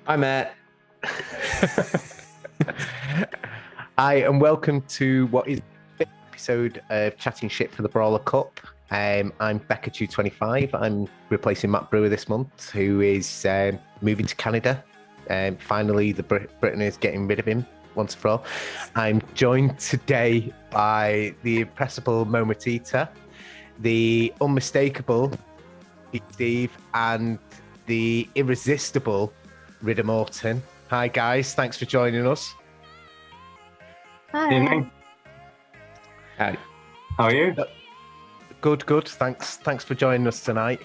Hi, Matt. Hi, and welcome to what is the fifth episode of Chatting Shit for the Brawler Cup. I'm Becca225. I'm replacing Matt Brewer this month, who is moving to Canada. Finally, Britain is getting rid of him once and for all. I'm joined today by the impressible Momatita, the unmistakable Steve, and the irresistible Ridder Morton. Hi guys, thanks for joining us. Hi. Evening. Howdy. How are you? Good. Thanks for joining us tonight,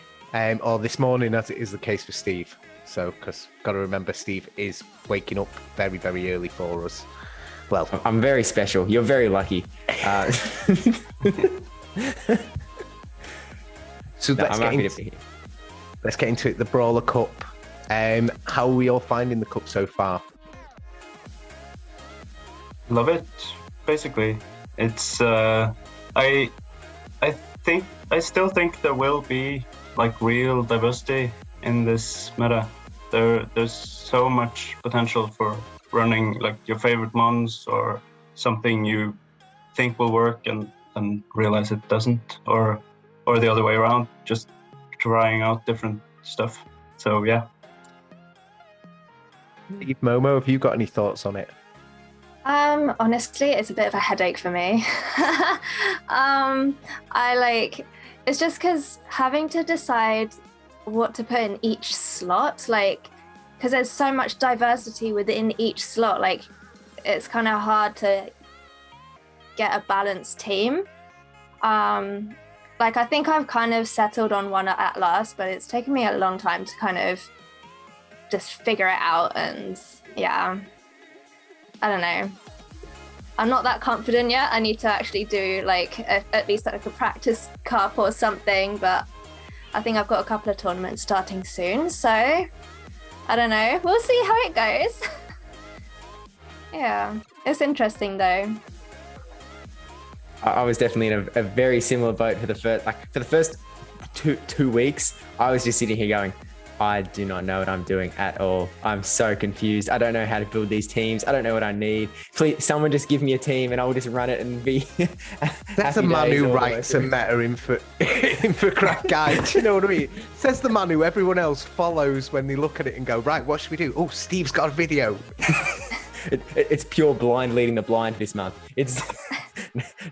or this morning, as it is the case for Steve. So, because got to remember, Steve is waking up very, very early for us. Well, I'm very special. You're very lucky. so I'm happy to be here. Let's get into it. The Brawler Cup. How are we all finding the cup so far? Love it. Basically, it's I still think there will be like real diversity in this meta. There's so much potential for running like your favorite mons or something you think will work and realize it doesn't, or the other way around, just trying out different stuff. So yeah. Momo, have you got any thoughts on it? Honestly, it's a bit of a headache for me. It's just because having to decide what to put in each slot, because there's so much diversity within each slot, it's kind of hard to get a balanced team. I think I've kind of settled on one at last, but it's taken me a long time to kind of just figure it out, and yeah, I don't know. I'm not that confident yet. I need to actually do at least a practice cup or something, but I think I've got a couple of tournaments starting soon, so I don't know. We'll see how it goes. Yeah, it's interesting though. I was definitely in a very similar boat for the first two weeks. I was just sitting here going, I do not know what I'm doing at all. I'm so confused. I don't know how to build these teams. I don't know what I need. Please, someone just give me a team and I'll just run it and be. That's a man who writes a meta infographic guide. Do you know what I mean? Says the man who everyone else follows when they look at it and go, right, what should we do? Oh, Steve's got a video. It's pure blind leading the blind this month. It's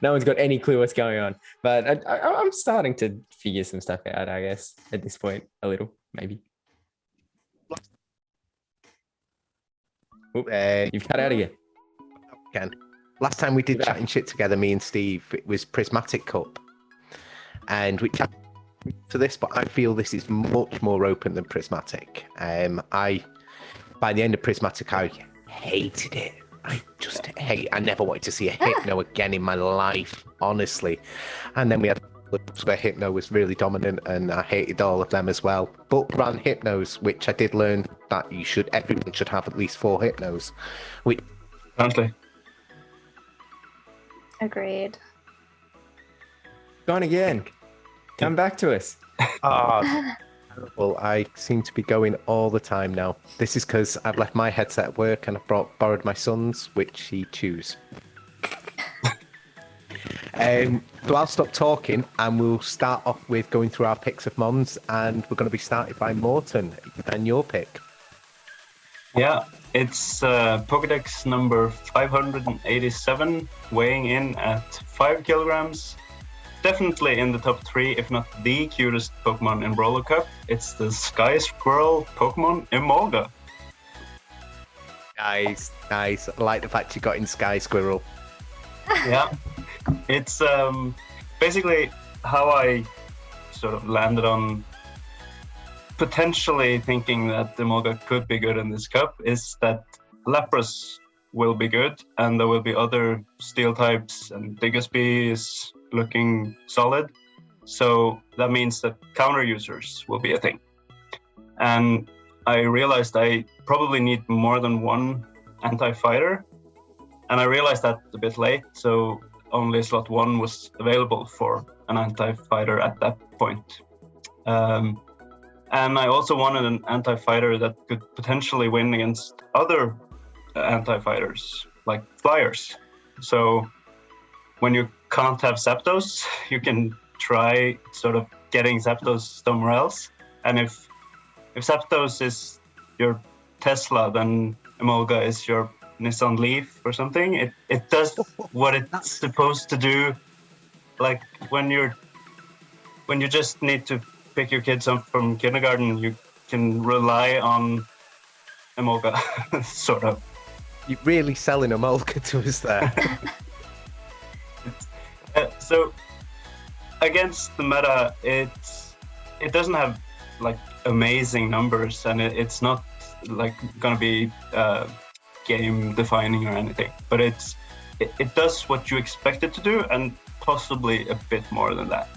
no one's got any clue what's going on. But I'm starting to figure some stuff out, I guess, at this point, a little, maybe. You've cut out again. Last time we did Chatting Shit together, me and Steve, it was Prismatic Cup, and we chatted to this, but I feel this is much more open than Prismatic. By the end of Prismatic, I hated it. I never wanted to see a Hypno again in my life, honestly. And then we had where Hypno was really dominant, and I hated all of them as well. But ran Hypnos, which I did learn that everyone should have at least 4 Hypnos. Apparently. Agreed. Gone again. Come back to us. Well, I seem to be going all the time now. This is because I've left my headset at work and I've borrowed my son's, which he chews. So I'll stop talking and we'll start off with going through our picks of mons, and we're going to be started by Morton and your pick. Yeah, it's Pokédex number 587, weighing in at 5 kilograms. Definitely in the top 3, if not the cutest Pokemon in Brawler Cup. It's the Sky Squirrel Pokemon Emolga. Nice. I like the fact you got in Sky Squirrel. Yeah, it's basically how I sort of landed on potentially thinking that Emolga could be good in this cup is that Lapras will be good, and there will be other steel types, and Diggersby is looking solid. So that means that counter users will be a thing. And I realized I probably need more than one anti-fighter. And I realized that a bit late, so only slot 1 was available for an anti-fighter at that point. And I also wanted an anti-fighter that could potentially win against other anti-fighters, like flyers. So when you can't have Zapdos, you can try sort of getting Zapdos somewhere else. And if Zapdos is your Tesla, then Emolga is your Nissan Leaf or something. It does what it's supposed to do. Like when you just need to pick your kids up from kindergarten, you can rely on Emolga, sort of. You're really selling Emolga to us there. So against the meta, it doesn't have like amazing numbers, and it's not like gonna be game defining or anything, but it does what you expect it to do, and possibly a bit more than that.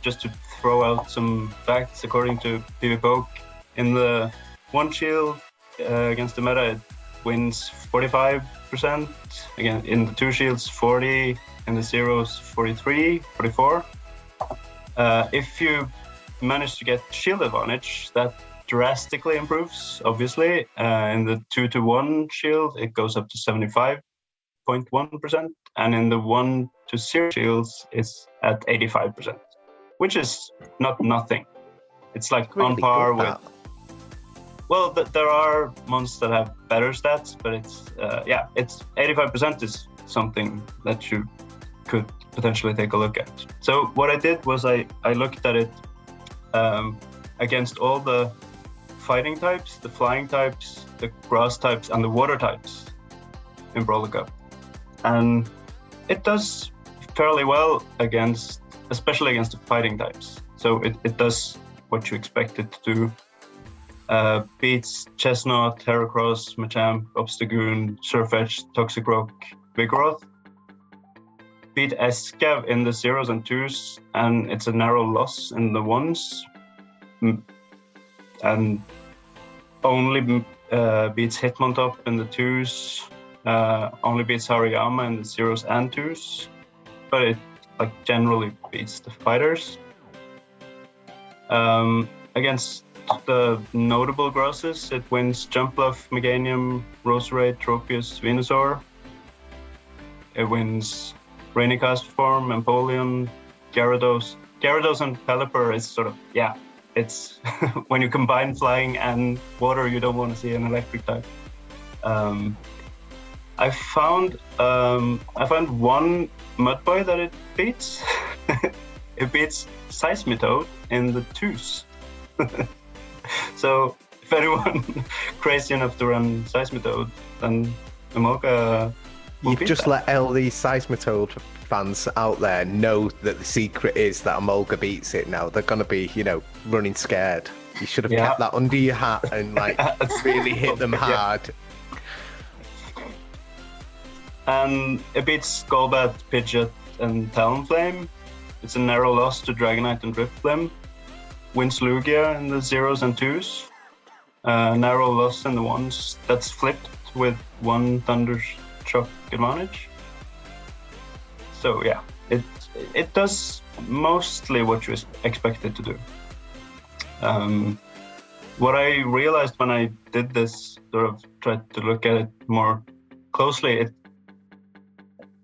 Just to throw out some facts, according to PvPoke, in the one shield against the meta, it wins 45%. Again, in the two shields, 40. In the zeros, 43, 44. If you manage to get shield advantage, that drastically improves, obviously. In the 2-to-1 shield, it goes up to 75.1%. And in the 1-to-0 shields, it's at 85%, which is not nothing. It's like really on par with... Well, there are monsters that have better stats, but it's 85% is something that you could potentially take a look at. So what I did was I looked at it against all the fighting types, the flying types, the grass types, and the water types in Brawler Cup. And it does fairly well especially against the fighting types. So it does what you expect it to do. Beats Chestnut, Heracross, Machamp, Obstagoon, Surfetch, Toxicroak, Vigoroth. Beat Escav in the zeros and twos, and it's a narrow loss in the ones. And only beats Hitmontop in the twos. Only beats Hariyama in the zeros and twos. But it generally beats the fighters. Against the notable grosses, it wins Jumpluff, Meganium, Roserade, Tropius, Venusaur. It wins Rainy Cast Form, Empoleon, Gyarados. Gyarados and Pelipper is sort of, it's when you combine flying and water, you don't want to see an electric type. I found one Mudboy that it beats. It beats Seismitoad in the twos. So if anyone crazy enough to run Seismitoad, then Emolga will You've just let all these Seismitoad fans out there know that the secret is that Emolga beats it now. They're going to be, running scared. You should have kept that under your hat and really hit them hard. And it beats Golbat, Pidgeot, and Talonflame. It's a narrow loss to Dragonite and Drifblim. Wins Lugia in the zeros and twos. Narrow loss in the ones. That's flipped with one Thundershock advantage. So it does mostly what you expect it to do. What I realized when I did this, sort of tried to look at it more closely,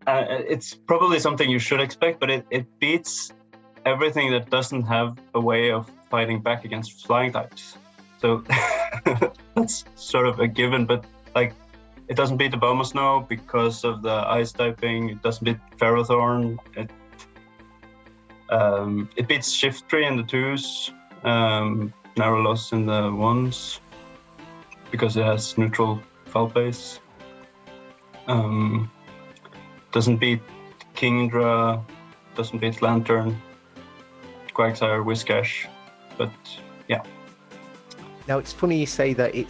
it's probably something you should expect, but it beats everything that doesn't have a way of fighting back against flying types. So that's sort of a given, but it doesn't beat the Abomasnow because of the ice typing. It doesn't beat Ferrothorn. It beats Shiftry in the twos, narrow loss in the ones because it has neutral foul base. Doesn't beat Kingdra, doesn't beat Lantern, Quagsire, Whiscash, but yeah. Now it's funny you say that you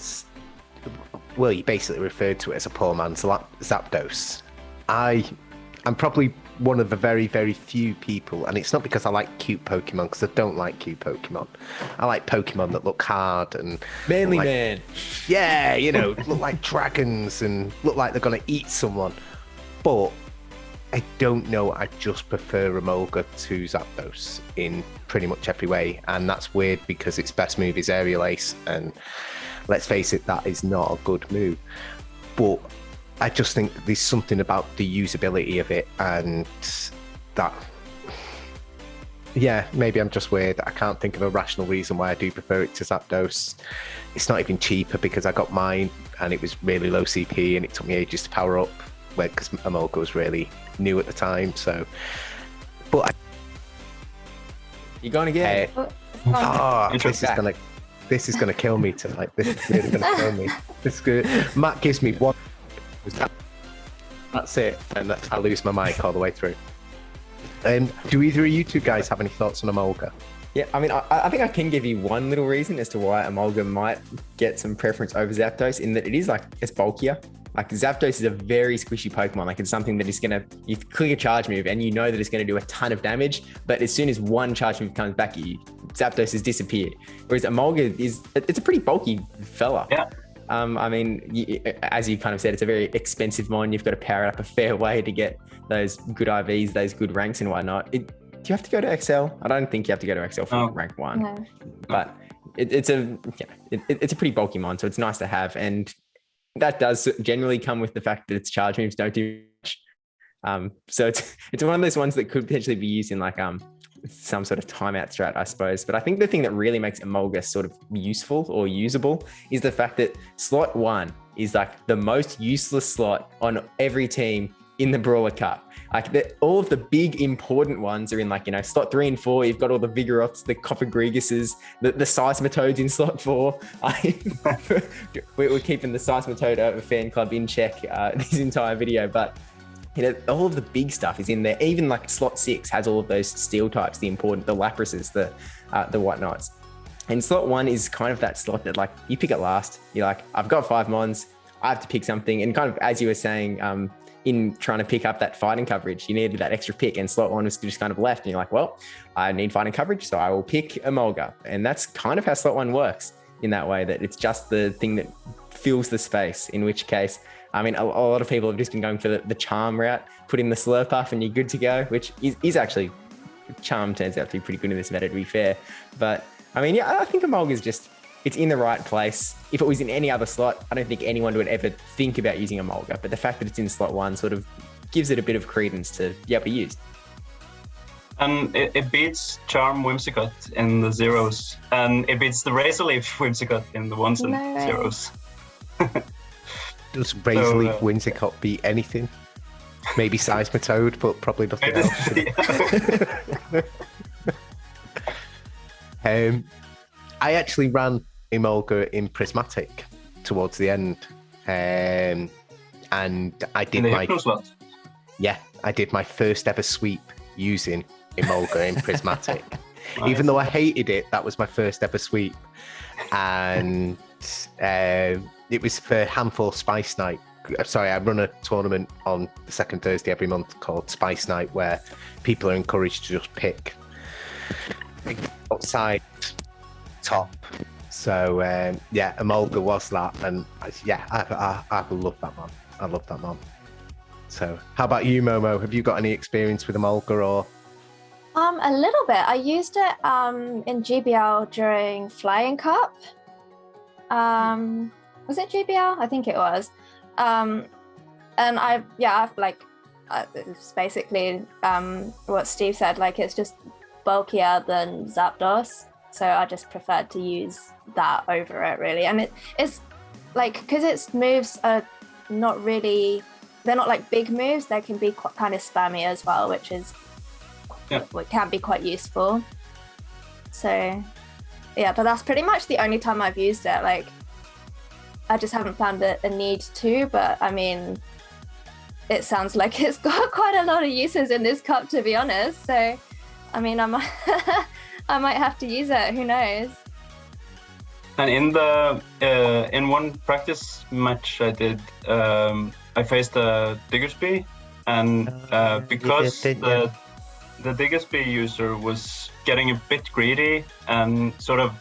basically referred to it as a poor man's Zapdos. I'm probably one of the very, very few people, and it's not because I like cute Pokemon, because I don't like cute Pokemon. I like Pokemon that look hard and... Manly man. Yeah, look like dragons and look like they're going to eat someone. But I don't know. I just prefer Emolga to Zapdos in pretty much every way. And that's weird because its best move is Aerial Ace. And let's face it, that is not a good move. But I just think there's something about the usability of it and that... Yeah, maybe I'm just weird. I can't think of a rational reason why I do prefer it to Zapdos. It's not even cheaper because I got mine and it was really low CP and it took me ages to power up because Emolga was really new at the time. So, but You going again? This is gonna kill me tonight. This is really gonna kill me. This is good. Matt gives me one. That's it, and I lose my mic all the way through. Do either of you two guys have any thoughts on Emolga? Yeah, I mean, I think I can give you one little reason as to why Emolga might get some preference over Zapdos, in that it is it's bulkier. Like Zapdos is a very squishy Pokemon. Like it's something that is you click a charge move and you know that it's going to do a ton of damage, but as soon as one charge move comes back at you, Zapdos has disappeared. Whereas Emolga it's a pretty bulky fella. Yeah. I mean, as you kind of said, it's a very expensive mon. You've got to power it up a fair way to get those good IVs, those good ranks and whatnot. Do you have to go to XL? I don't think you have to go to XL for rank 1. No. But it's a pretty bulky mon, so it's nice to have. And that does generally come with the fact that its charge moves don't do much. So it's one of those ones that could potentially be used in some sort of timeout strat, I suppose. But I think the thing that really makes Emolga sort of useful or usable is the fact that slot 1 is the most useless slot on every team in the Brawler Cup. All of the big important ones are in slot 3 and 4. You've got all the Vigoroths, the Coppergregases, the Seismitoads in slot 4. We're keeping the Seismitoad fan club in check this entire video, but all of the big stuff is in there. Even slot 6 has all of those steel types, the Laprases, the whatnots. And slot 1 is kind of that slot that you pick it last. You're I've got 5 mons, I have to pick something. And kind of as you were saying, in trying to pick up that fighting coverage, you needed that extra pick, and slot 1 was just kind of left. And you're well, I need fighting coverage, so I will pick Emolga. And that's kind of how slot 1 works in that way, that it's just the thing that fills the space, in which case, I mean, a lot of people have just been going for the charm route, put in the Slurpuff and you're good to go, which is actually, charm turns out to be pretty good in this meta, to be fair. But I mean, yeah, I think Emolga is it's in the right place. If it was in any other slot, I don't think anyone would ever think about using Emolga, but the fact that it's in slot 1 sort of gives it a bit of credence to be used. And it beats Charm Whimsicott in the zeros, and it beats the Razor Leaf Whimsicott in the ones and zeros. Does Razor Leaf Whimsicott beat anything? Maybe Seismitoad, but probably nothing else. I actually ran Emolga in Prismatic towards the end, and I did I did my first ever sweep using Emolga in Prismatic. Nice. Even though I hated it, that was my first ever sweep, and it was for Handful Spice Night. Sorry, I run a tournament on the second Thursday every month called Spice Night, where people are encouraged to just pick outside top. So Emolga was that, and I love that man. I love that man. So, how about you, Momo? Have you got any experience with Emolga or? A little bit. I used it in GBL during Flying Cup. Was it GBL? I think it was. And it's basically what Steve said. It's just bulkier than Zapdos, so I just preferred to use that over it, really. And it's because its moves are not really, they're not big moves. They can be kind of spammy as well, which is it can be quite useful. So yeah, but that's pretty much the only time I've used it. I just haven't found a need to, but I mean, it sounds like it's got quite a lot of uses in this cup, to be honest. So, I mean, I might have to use it. Who knows? And in one practice match I did, I faced a Diggersby, and because the Diggersby user was getting a bit greedy and sort of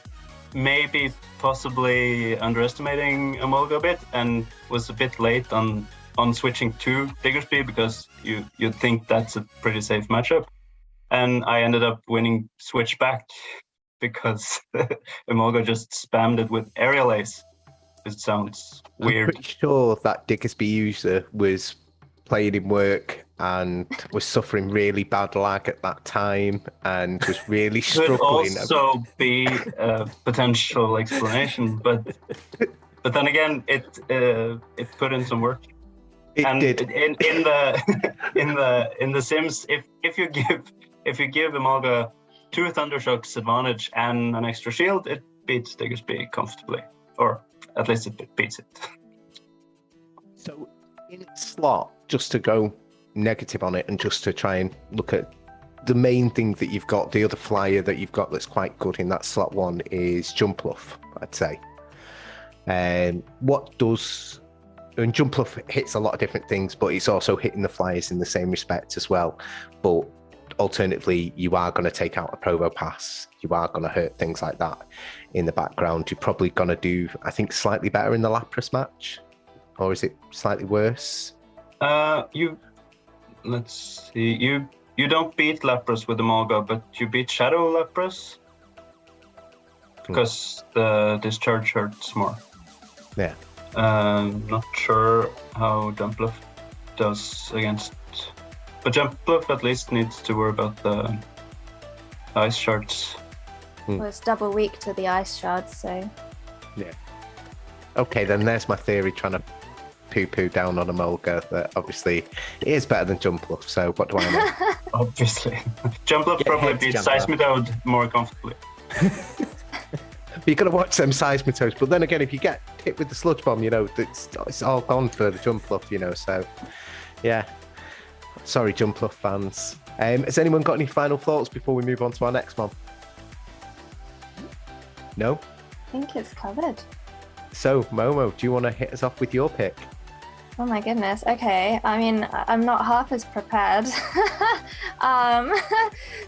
possibly underestimating Emolga a bit, and was a bit late on on switching to Diggersby because you'd think that's a pretty safe matchup. And I ended up winning Switchback because Emolga just spammed it with Aerial Ace. It sounds weird. I'm pretty sure that Diggersby user was playing in work and was suffering really bad lag at that time and was really struggling. Could also be a potential explanation, but then again, it put in some work. It did. In the Sims, if you give Emolga 2 Thundershocks advantage and an extra shield, it beats Diggersby comfortably, or at least it beats it. So in its slot, just to go negative on it and just to try and look at the main thing that you've got, the other flyer that you've got that's quite good in that slot 1 is Jumpluff, I'd say. What does... And Jumpluff hits a lot of different things, but it's also hitting the flyers in the same respect as well. But alternatively, you are going to take out a Provo Pass. You are going to hurt things like that in the background. You're probably going to do, I think, slightly better in the Lapras match. Or is it slightly worse? Let's see. You don't beat Lapras with Emolga, but you beat Shadow Lapras because the discharge hurts more. Yeah. Not sure how Jumpluff does against, but Jumpluff at least needs to worry about the ice shards. Well, it's double weak to the ice shards, so. Yeah. Okay, then there's my theory trying to poo-poo down on Emolga that obviously it is better than Jumpluff, so what do I know? Obviously. Jumpluff probably beats Seismitoad more comfortably. But you've got to watch them Seismitoads, but then again, if you get hit with the Sludge Bomb, you know, it's all gone for the Jumpluff, you know, so yeah. Sorry, Jumpluff fans. Has anyone got any final thoughts before we move on to our next one? No? I think it's covered. So, Momo, do you want to hit us off with your pick? Oh my goodness. Okay. I mean, I'm not half as prepared.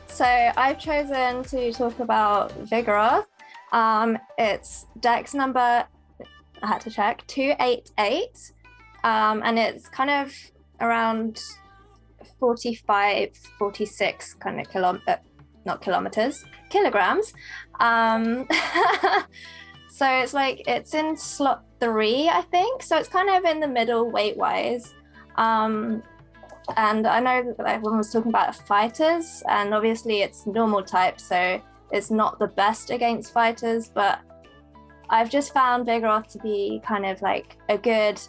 So I've chosen to talk about Vigoroth. It's Dex number, I had to check, 288. And it's kind of around 45, 46 kind of not kilometers, kilograms. So it's like, it's in slot 3, I think. So it's kind of in the middle weight-wise. And I know that everyone was talking about fighters, and obviously it's normal type, so it's not the best against fighters, but I've just found Vigoroth to be kind of like a good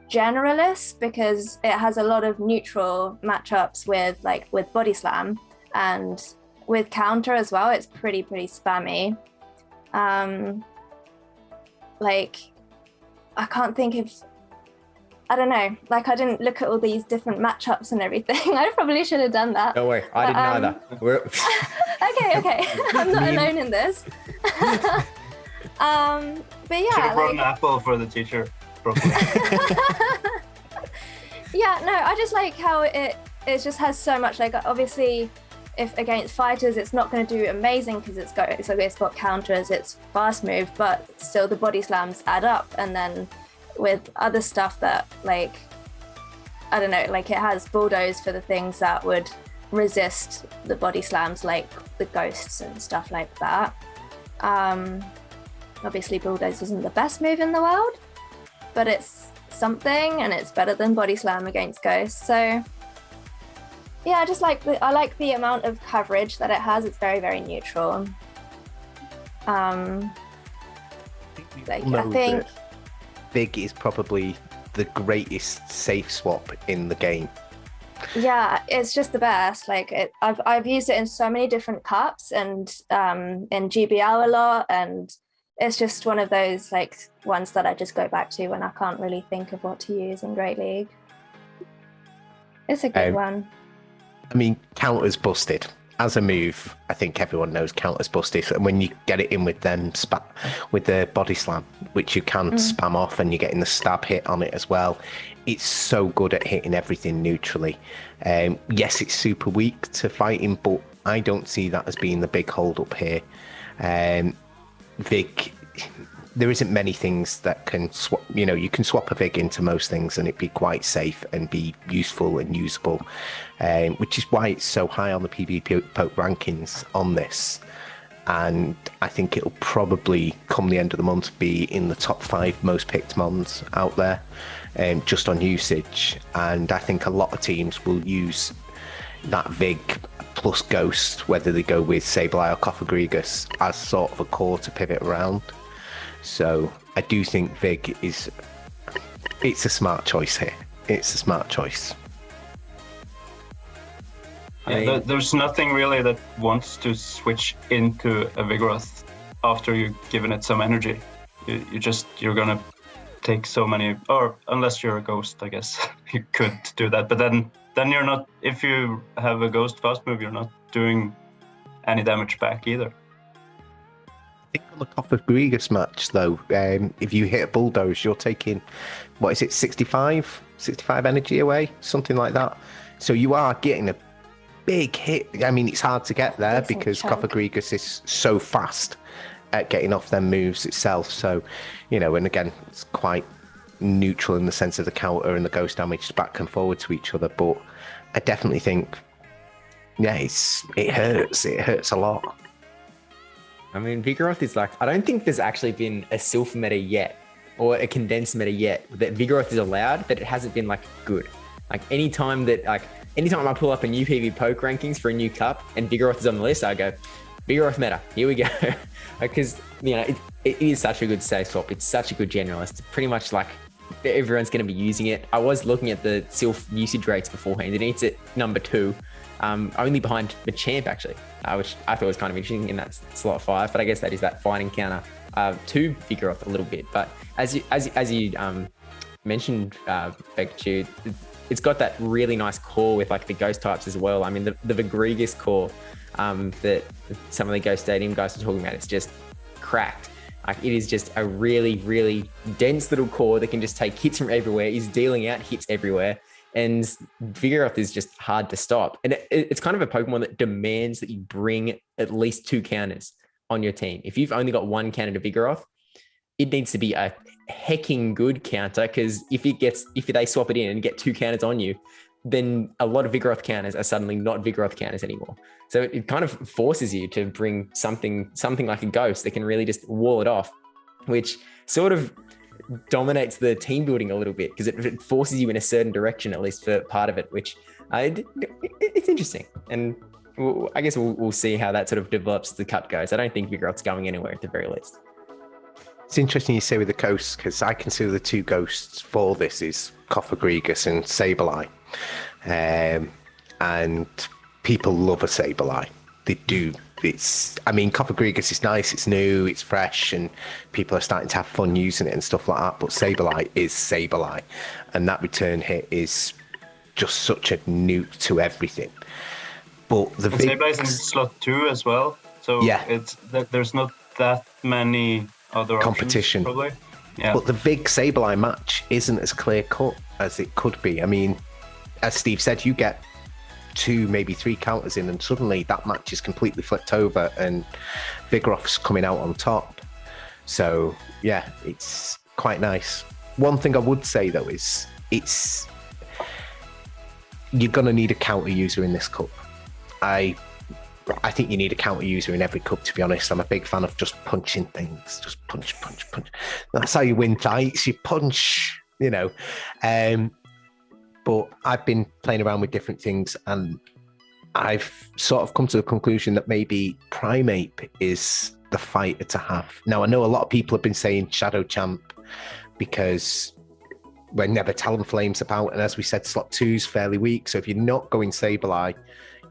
generalist because it has a lot of neutral matchups with Body Slam, and with counter as well. It's pretty spammy. I can't think of, I don't know, like I didn't look at all these different matchups and everything. I probably should have done that. Don't worry, I didn't either. Okay. I'm not alone in this. But yeah. Should have brought an apple for the teacher, probably. Yeah, no, I just like how it just has so much, like obviously if against fighters it's not going to do amazing because it's got counters, it's fast move, but still the body slams add up. And then with other stuff that, like, I don't know, like it has bulldoze for the things that would resist the body slams, like the ghosts and stuff like that. Obviously bulldoze isn't the best move in the world, but it's something, and it's better than body slam against ghosts. So yeah, I like the amount of coverage that it has. It's very neutral. I think Big is probably the greatest safe swap in the game. Yeah, it's just the best. Like I've used it in so many different cups and in GBL a lot, and it's just one of those like ones that I just go back to when I can't really think of what to use in Great League. It's a good one. I mean, counter's busted. As a move, I think everyone knows counter's busted. And when you get it in with them, with the body slam, which you can spam off, and you're getting the stab hit on it as well, it's so good at hitting everything neutrally. Yes, it's super weak to fighting, but I don't see that as being the big hold up here. Vig there isn't many things that can swap. You know, you can swap a Vig into most things and it'd be quite safe and be useful and usable, which is why it's so high on the PvP poke rankings on this. And I think it'll probably, come the end of the month, be in the top 5 most picked mons out there, just on usage. And I think a lot of teams will use that Vig plus Ghost, whether they go with Sableye or Cofagrigus, as sort of a core to pivot around. So I do think Vig it's a smart choice here. It's a smart choice. Yeah, there's nothing really that wants to switch into a Vigoroth after you've given it some energy. You're gonna take so many, or unless you're a ghost, I guess you could do that. But then you're not. If you have a ghost fast move, you're not doing any damage back either. I think on the Cofagrigus match though, if you hit a bulldoze, you're taking, what is it, 65 energy away, something like that. So you are getting a big hit. I mean, it's hard to get there because Cofagrigus is so fast at getting off them moves itself. So, you know, and again, it's quite neutral in the sense of the counter and the ghost damage back and forward to each other. But I definitely think, yeah, it hurts. It hurts a lot. I mean, Vigoroth is like, I don't think there's actually been a Silph meta yet, or a condensed meta yet, that Vigoroth is allowed, but it hasn't been like good. Like anytime I pull up a new PvP poke rankings for a new cup and Vigoroth is on the list, I go, Vigoroth meta, here we go. Because, you know, it is such a good safe swap. It's such a good generalist. Pretty much like everyone's going to be using it. I was looking at the Silph usage rates beforehand, and it's at number 2, only behind the champ actually, which I thought was kind of interesting in that slot 5. But I guess that is that fighting counter to Vigoroth a little bit. But as you mentioned, Pikachu, it's got that really nice core with like the ghost types as well. I mean, the Vigorigus core that some of the Ghost Stadium guys are talking about, it's just cracked. Like it is just a really, really dense little core that can just take hits from everywhere, is dealing out hits everywhere. And Vigoroth is just hard to stop. And it's kind of a Pokemon that demands that you bring at least 2 counters on your team. If you've only got 1 counter to Vigoroth, it needs to be a hecking good counter, because if they swap it in and get 2 counters on you, then a lot of Vigoroth counters are suddenly not Vigoroth counters anymore. So it kind of forces you to bring something like a ghost that can really just wall it off, which sort of dominates the team building a little bit, because it forces you in a certain direction, at least for part of it, which it's interesting. And I guess we'll see how that sort of develops as the cup goes. I don't think Vigoroth's going anywhere at the very least. It's interesting you say with the ghosts, because I consider the 2 ghosts for this is Cofagrigus and Sableye. And people love a Sableye. They do. Cofagrigus is nice, it's new, it's fresh, and people are starting to have fun using it and stuff like that. But Sableye is Sableye. And that return hit is just such a nuke to everything. But the Sableye's in slot 2 as well. So yeah, there's not that many other competition options, probably. Yeah. But the Vig Sableye match isn't as clear cut as it could be. I mean, as Steve said, you get 2, maybe 3 counters in, and suddenly that match is completely flipped over, and Vigoroth's coming out on top. So yeah, it's quite nice. One thing I would say though is you're gonna need a counter user in this cup. I think you need a counter user in every cup, to be honest. I'm a big fan of just punching things. Just punch. That's how you win fights. You punch, you know. But I've been playing around with different things, and I've sort of come to the conclusion that maybe Primeape is the fighter to have. Now, I know a lot of people have been saying Shadow Champ because whenever Talonflame's about, and as we said, slot 2's fairly weak. So if you're not going Sableye,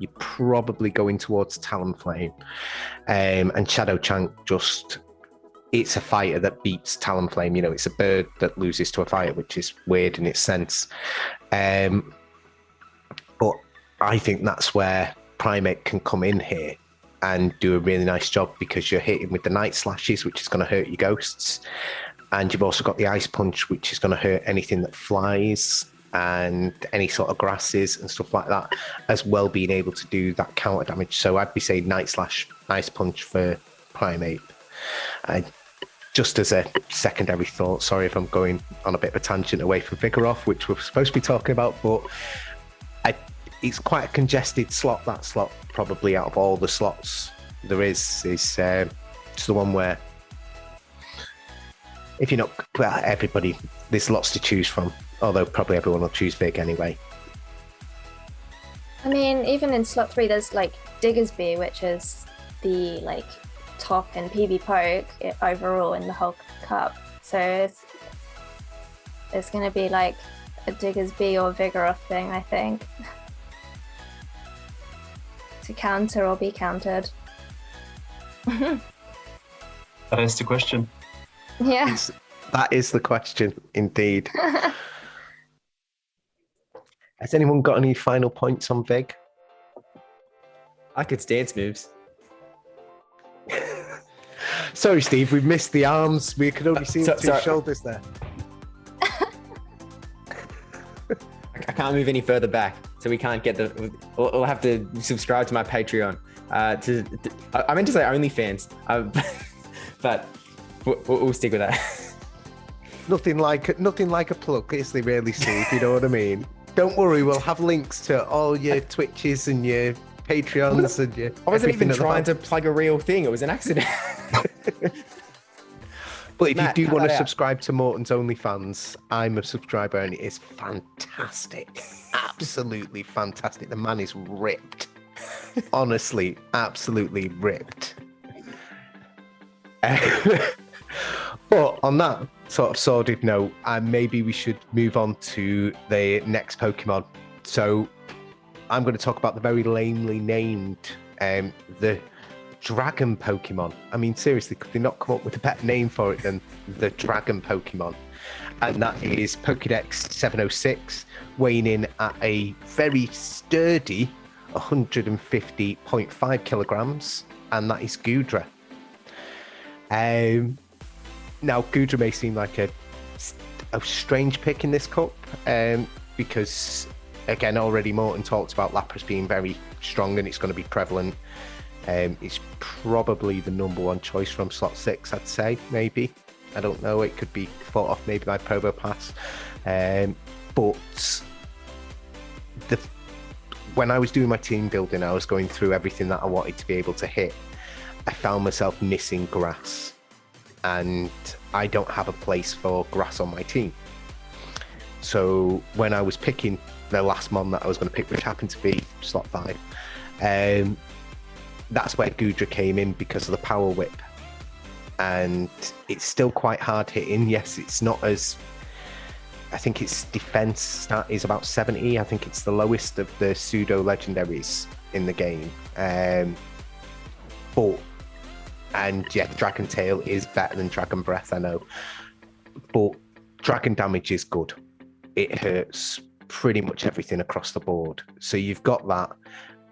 you're probably going towards Talonflame. And Shadow Champ it's a fighter that beats Talonflame. You know, it's a bird that loses to a fighter, which is weird in its sense. But I think that's where Primeape can come in here and do a really nice job, because you're hitting with the Night Slashes, which is going to hurt your ghosts. And you've also got the Ice Punch, which is going to hurt anything that flies and any sort of grasses and stuff like that, as well being able to do that counter damage. So I'd be saying Night Slash, Ice Punch for Primeape. just as a secondary thought, sorry if I'm going on a bit of a tangent away from Vigoroth, which we're supposed to be talking about, but it's quite a congested slot. That slot, probably out of all the slots there is it's the one where if you're not, well, everybody, there's lots to choose from, although probably everyone will choose Vig anyway. I mean, even in slot 3, there's like Diggersby, which is the like top in PB Poke overall in the whole cup. So it's going to be like a Diggersby or Vigoroth thing, I think, to counter or be countered. That is the question. Yeah. That is the question, indeed. Has anyone got any final points on Vig? I could dance moves. Sorry, Steve, we missed the arms. We could only see the two sorry. shoulders there. I can't move any further back, so we can't get the. We'll have to subscribe to my Patreon. I meant to say OnlyFans, but we'll stick with that. Nothing like a plug, is there really, Steve? You know what I mean? Don't worry, we'll have links to all your Twitches and your Patreons and your. I wasn't even everything trying to plug a real thing. It was an accident. But if Matt, you do cut want to that out. subscribe to Morton's OnlyFans, I'm a subscriber and it is fantastic. Absolutely fantastic. The man is ripped. Honestly, absolutely ripped. But on that sort of sordid note, maybe we should move on to the next Pokemon. So I'm going to talk about the very lamely named the Dragon Pokemon. I mean, seriously, could they not come up with a better name for it than the Dragon Pokemon? And that is Pokédex 706, weighing in at a very sturdy 150.5 kilograms, and that is Goodra. Now, Goodra may seem like a strange pick in this cup, because, again, already Morton talked about Lapras being very strong and it's going to be prevalent. It's probably the number one choice from slot 6, I'd say, maybe. I don't know, it could be fought off maybe by Probopass. But when I was doing my team building, I was going through everything that I wanted to be able to hit. I found myself missing grass, and I don't have a place for grass on my team. So when I was picking the last mon that I was going to pick, which happened to be slot 5, that's where Goodra came in because of the power whip. And it's still quite hard hitting. Yes, it's not as... I think its defense stat is about 70. I think it's the lowest of the pseudo legendaries in the game. And yeah, Dragon Tail is better than Dragon Breath, I know. But Dragon damage is good. It hurts pretty much everything across the board. So you've got that.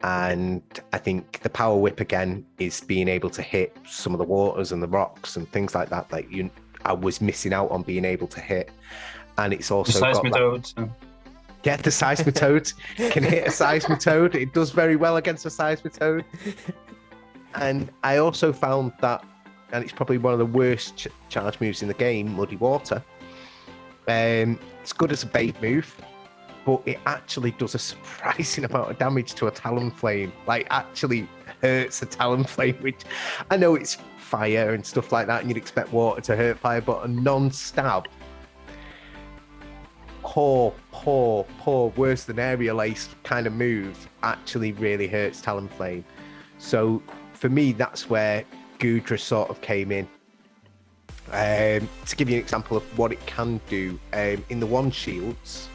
And I think the power whip again is being able to hit some of the waters and the rocks and things like that I was missing out on being able to hit. And it's also got Seismitoad. Yeah, the Seismitoad can hit a Seismitoad. It does very well against a Seismitoad. And I also found that, and it's probably one of the worst charge moves in the game, Muddy Water. It's good as a bait move, but it actually does a surprising amount of damage to a Talonflame. Like, actually hurts a Talonflame, which I know it's fire and stuff like that, and you'd expect water to hurt fire, but a non-stab, poor, worse than Aerial Ace kind of move actually really hurts Talonflame. So for me, that's where Goodra sort of came in. To give you an example of what it can do, in the one shields,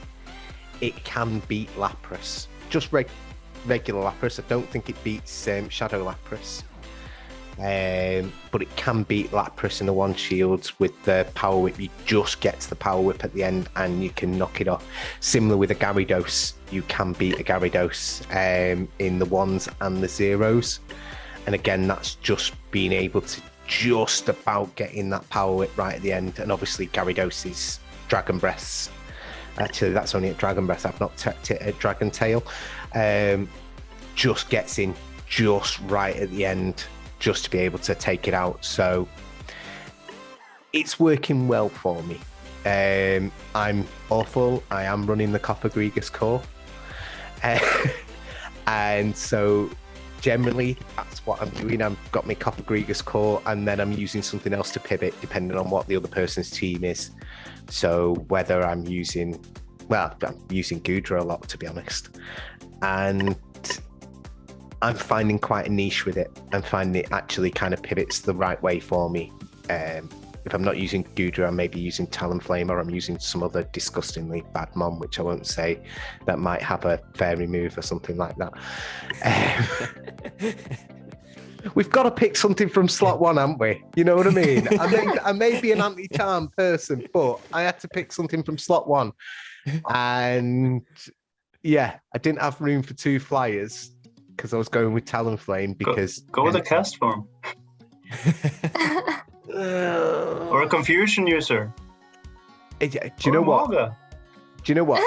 it can beat Lapras. Just regular Lapras. I don't think it beats Shadow Lapras. But it can beat Lapras in the one shields with the power whip. You just get to the power whip at the end and you can knock it off. Similar with a Gyarados, you can beat a Gyarados in the ones and the zeros. And again, that's just being able to just about get in that power whip right at the end. And obviously Gyarados is Dragon Breaths. Actually, that's only at Dragon Breath. I've not checked it at Dragon Tail. Just gets in just right at the end, just to be able to take it out. So it's working well for me. I'm awful. I am running the Copper Gregus core. And so generally that's what I'm doing. I've got my Copper Gregus core, and then I'm using something else to pivot depending on what the other person's team is. So whether I'm using Goodra a lot, to be honest. And I'm finding quite a niche with it. I'm finding it actually kind of pivots the right way for me. If I'm not using Goodra, I'm maybe using Talonflame, or I'm using some other disgustingly bad mon, which I won't say, that might have a fairy move or something like that. We've got to pick something from slot 1, haven't we? You know what I mean? I may be an anti-charm person, but I had to pick something from slot 1. And yeah, I didn't have room for 2 flyers because I was going with Talonflame because... Go with a cast form. Or a confusion user. Do you know what?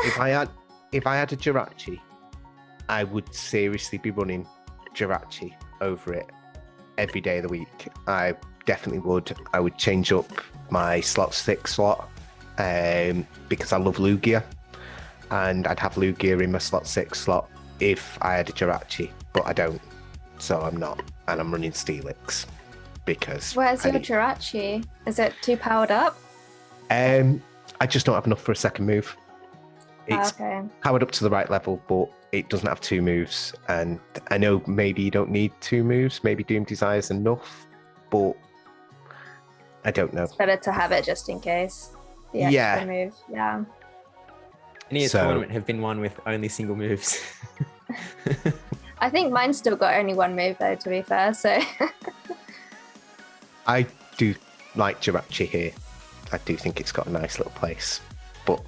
If I had a Jirachi, I would seriously be running Jirachi over it every day of the week. I definitely would. I would change up my slot 6 slot because I love Lugia, and I'd have Lugia in my slot 6 slot if I had a Jirachi, but I don't, so I'm not, and I'm running Steelix. Because where's your Jirachi? Is it too powered up? I just don't have enough for a second move. It's powered up to the right level, but it doesn't have 2 moves. And I know maybe you don't need 2 moves. Maybe Doom Desire is enough, but I don't know. It's better to have it just in case. The extra move. Yeah. Any tournament have been won with only single moves. I think mine's still got only 1 move though, to be fair. So. I do like Jirachi here. I do think it's got a nice little place. But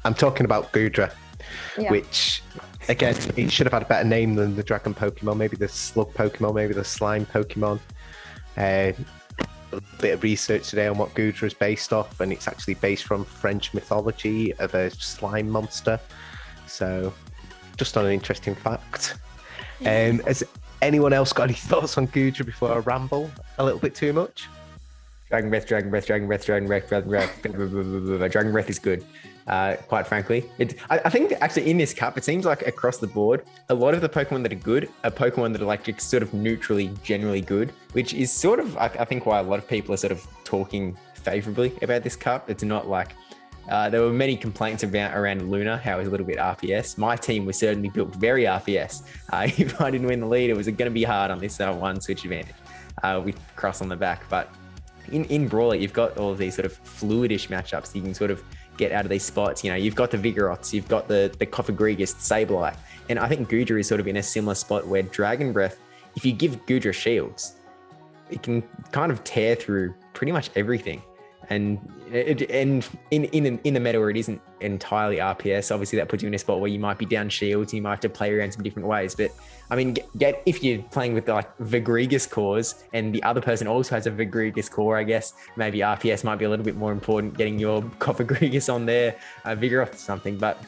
I'm talking about Goodra, which, again, it should have had a better name than the Dragon Pokemon, maybe the Slug Pokemon, maybe the Slime Pokemon. A bit of research today on what Goodra is based off, and it's actually based from French mythology of a slime monster. So, just on an interesting fact. Has anyone else got any thoughts on Goodra before I ramble a little bit too much? Dragon Breath is good. Quite frankly, I think actually in this cup, it seems like across the board, a lot of the Pokemon that are good are Pokemon that are like just sort of neutrally, generally good, which is sort of, I think, why a lot of people are sort of talking favorably about this cup. It's not like there were many complaints around Luna, how it was a little bit RPS. My team was certainly built very RPS. If I didn't win the lead, it was going to be hard on this one switch advantage with Cross on the back. But in Brawler, you've got all of these sort of fluidish matchups you can sort of get out of these spots. You know, you've got the Vigoroths, you've got the Copper Gregus, Sableye. And I think Goodra is sort of in a similar spot where Dragon Breath, if you give Goodra shields, it can kind of tear through pretty much everything. And in the meta where it isn't entirely RPS, obviously that puts you in a spot where you might be down shields, you might have to play around some different ways. But I mean, if you're playing with like Vigorigus cores and the other person also has a Vigorigus core, I guess maybe RPS might be a little bit more important, getting your Copper Gregus on there, Vigoroth or something. But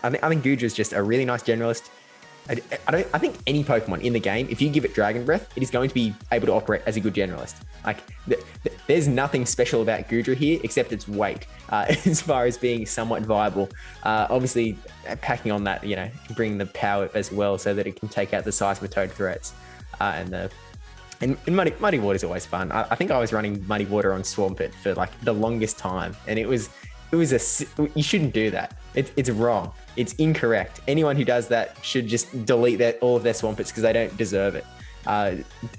I think Goodra is just a really nice generalist. I think any Pokemon in the game, if you give it Dragon Breath, it is going to be able to operate as a good generalist. Like, there's nothing special about Goodra here except its weight, as far as being somewhat viable. Obviously, packing on that, bringing the power as well so that it can take out the Seismitoad threats. And Muddy Water is always fun. I think I was running Muddy Water on Swampert for like the longest time, and you shouldn't do that. It's wrong. It's incorrect. Anyone who does that should just delete all of their Swamperts because they don't deserve it.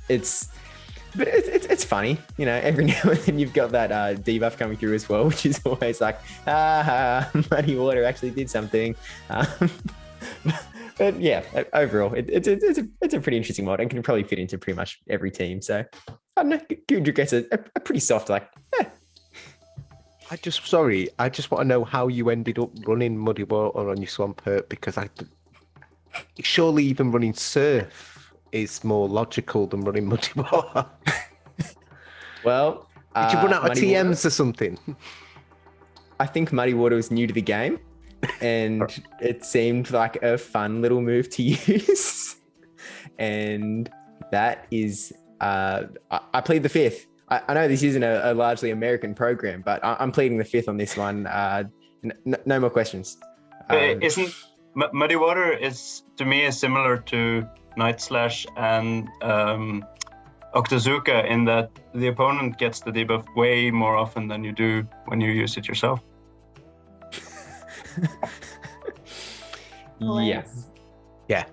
It's funny, every now and then you've got that debuff coming through as well, which is always like, Muddy Water actually did something. But yeah, overall, it's a pretty interesting mod and can probably fit into pretty much every team. So I don't know, Goodra gets a pretty soft I just want to know how you ended up running Muddy Water on your Swampert, because surely even running Surf is more logical than running Muddy Water. Well, did you run out of TMs or something? I think Muddy Water was new to the game, and it seemed like a fun little move to use. And that is, I plead the fifth. I know this isn't a largely American program, but I'm pleading the fifth on this one. No more questions. Isn't Muddy Water is to me is similar to Night Slash and Octazooka in that the opponent gets the debuff way more often than you do when you use it yourself. Yeah. Yeah.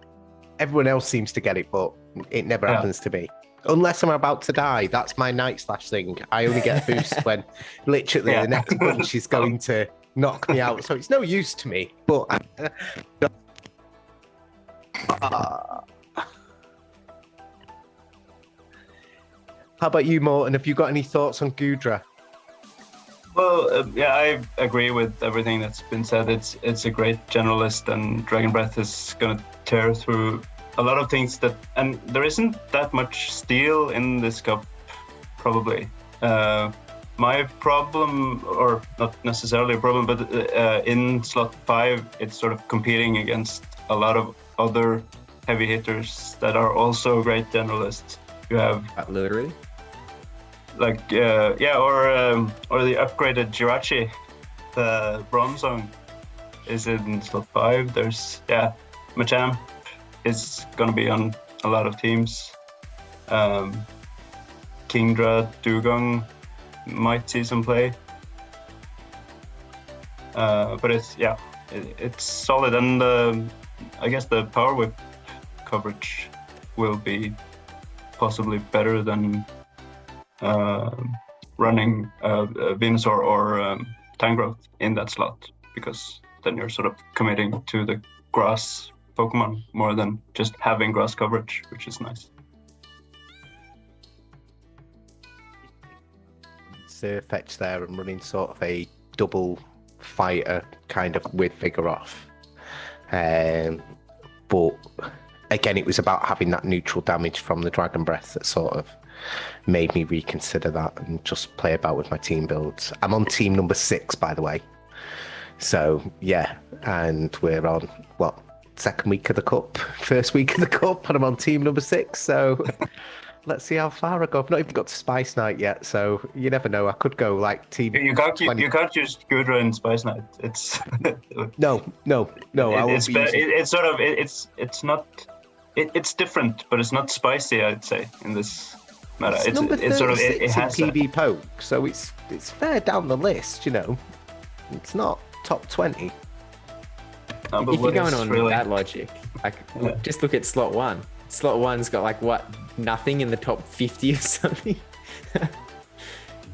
Everyone else seems to get it, but it never happens to me. Unless I'm about to die, that's my Night Slash thing. I only get a boost when literally the next punch is going to knock me out. So it's no use to me. But how about you, Morton? Have you got any thoughts on Goodra? Well, yeah, I agree with everything that's been said. It's a great generalist, and Dragon Breath is going to tear through a lot of things and there isn't that much steel in this cup, probably. My problem, or not necessarily a problem, but in slot 5, it's sort of competing against a lot of other heavy hitters that are also great generalists. You have Literally. like or the upgraded Jirachi, the Bronzong is in slot 5. There's Machamp is gonna be on a lot of teams. Kingdra, Dugong might see some play, but it's solid, and I guess the Power Whip coverage will be possibly better than running Venusaur or Tangrowth in that slot, because then you're sort of committing to the grass Pokemon more than just having grass coverage, which is nice. Fetch there and running sort of a double fighter kind of with Vigoroth. But again, it was about having that neutral damage from the Dragon Breath that sort of made me reconsider that and just play about with my team builds. I'm on team number 6, by the way. So, yeah, and we're on, second week of the Cup, first week of the Cup, and I'm on team number 6, so let's see how far I go. I've not even got to Spice Night yet, so you never know. I could go like team. You can't use Goodra in Spice Night. It's no. It's different, but it's not spicy. I'd say in this matter. It's number 36 sort of it has in PV Poke, so it's fair down the list. You know, it's not top 20. If you're going on that logic, just look at slot 1. Slot 1's got nothing in the top 50 or something.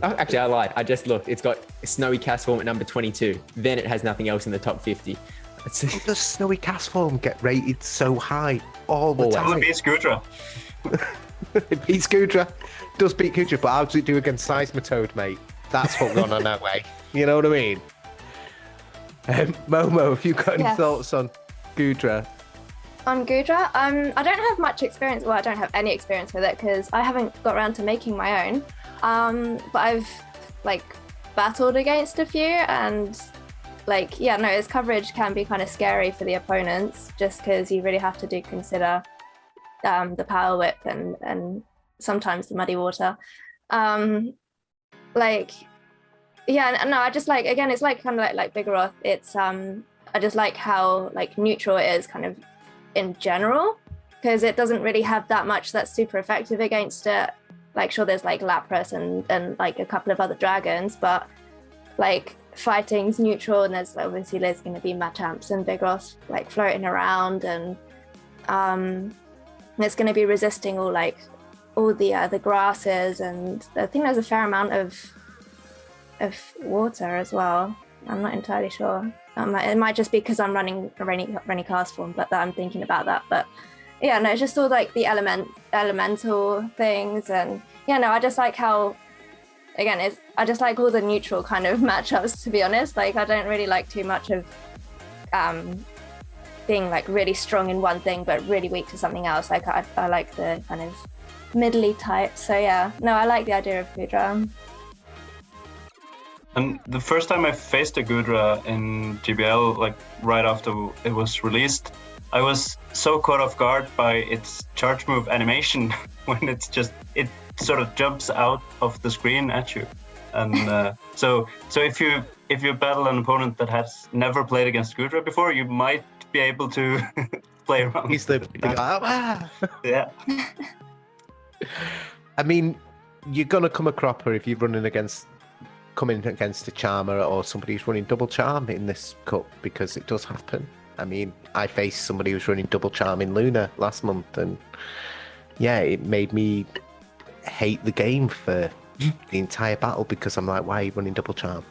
Actually, I lied. I just looked. It's got Snowy Castform at number 22. Then it has nothing else in the top 50. How does Snowy Castform get rated so high all the time? It beats Goodra. It beats Goodra. Does beat Goodra, but how does it do against Seismitoad, mate? That's what we're on our way. You know what I mean? Momo, have you got any thoughts on Goodra? On Goodra, I don't have much experience. Well, I don't have any experience with it because I haven't got around to making my own. But I've battled against a few, and its coverage can be kind of scary for the opponents, just because you really have to consider the Power Whip and sometimes the Muddy Water. I just again, it's kind of like Vigoroth. It's I just like how neutral it is kind of in general, because it doesn't really have that much that's super effective against it. Sure, there's Lapras and a couple of other dragons, but fighting's neutral, and there's going to be Machamps and Vigoroth floating around, and it's going to be resisting all the grasses, and I think there's a fair amount of water as well. I'm not entirely sure. It might just be because I'm running a rainy cast form, but that I'm thinking about that. But yeah, no, it's just all the elemental things, and I just like how, again, I just like all the neutral kind of matchups, to be honest. I don't really like too much of being really strong in one thing but really weak to something else. I like the kind of middly type. So yeah, no, I like the idea of Goodra. And the first time I faced a Goodra in GBL, right after it was released, I was so caught off guard by its charge move animation when it sort of jumps out of the screen at you, and so if you battle an opponent that has never played against Goodra before, you might be able to play around. He's the Yeah. I mean, you're gonna come a cropper if you're coming against a charmer or somebody who's running double charm in this cup, because it does happen. I mean, I faced somebody who was running double charm in Luna last month, and yeah, it made me hate the game for the entire battle, because I'm like, why are you running double charm?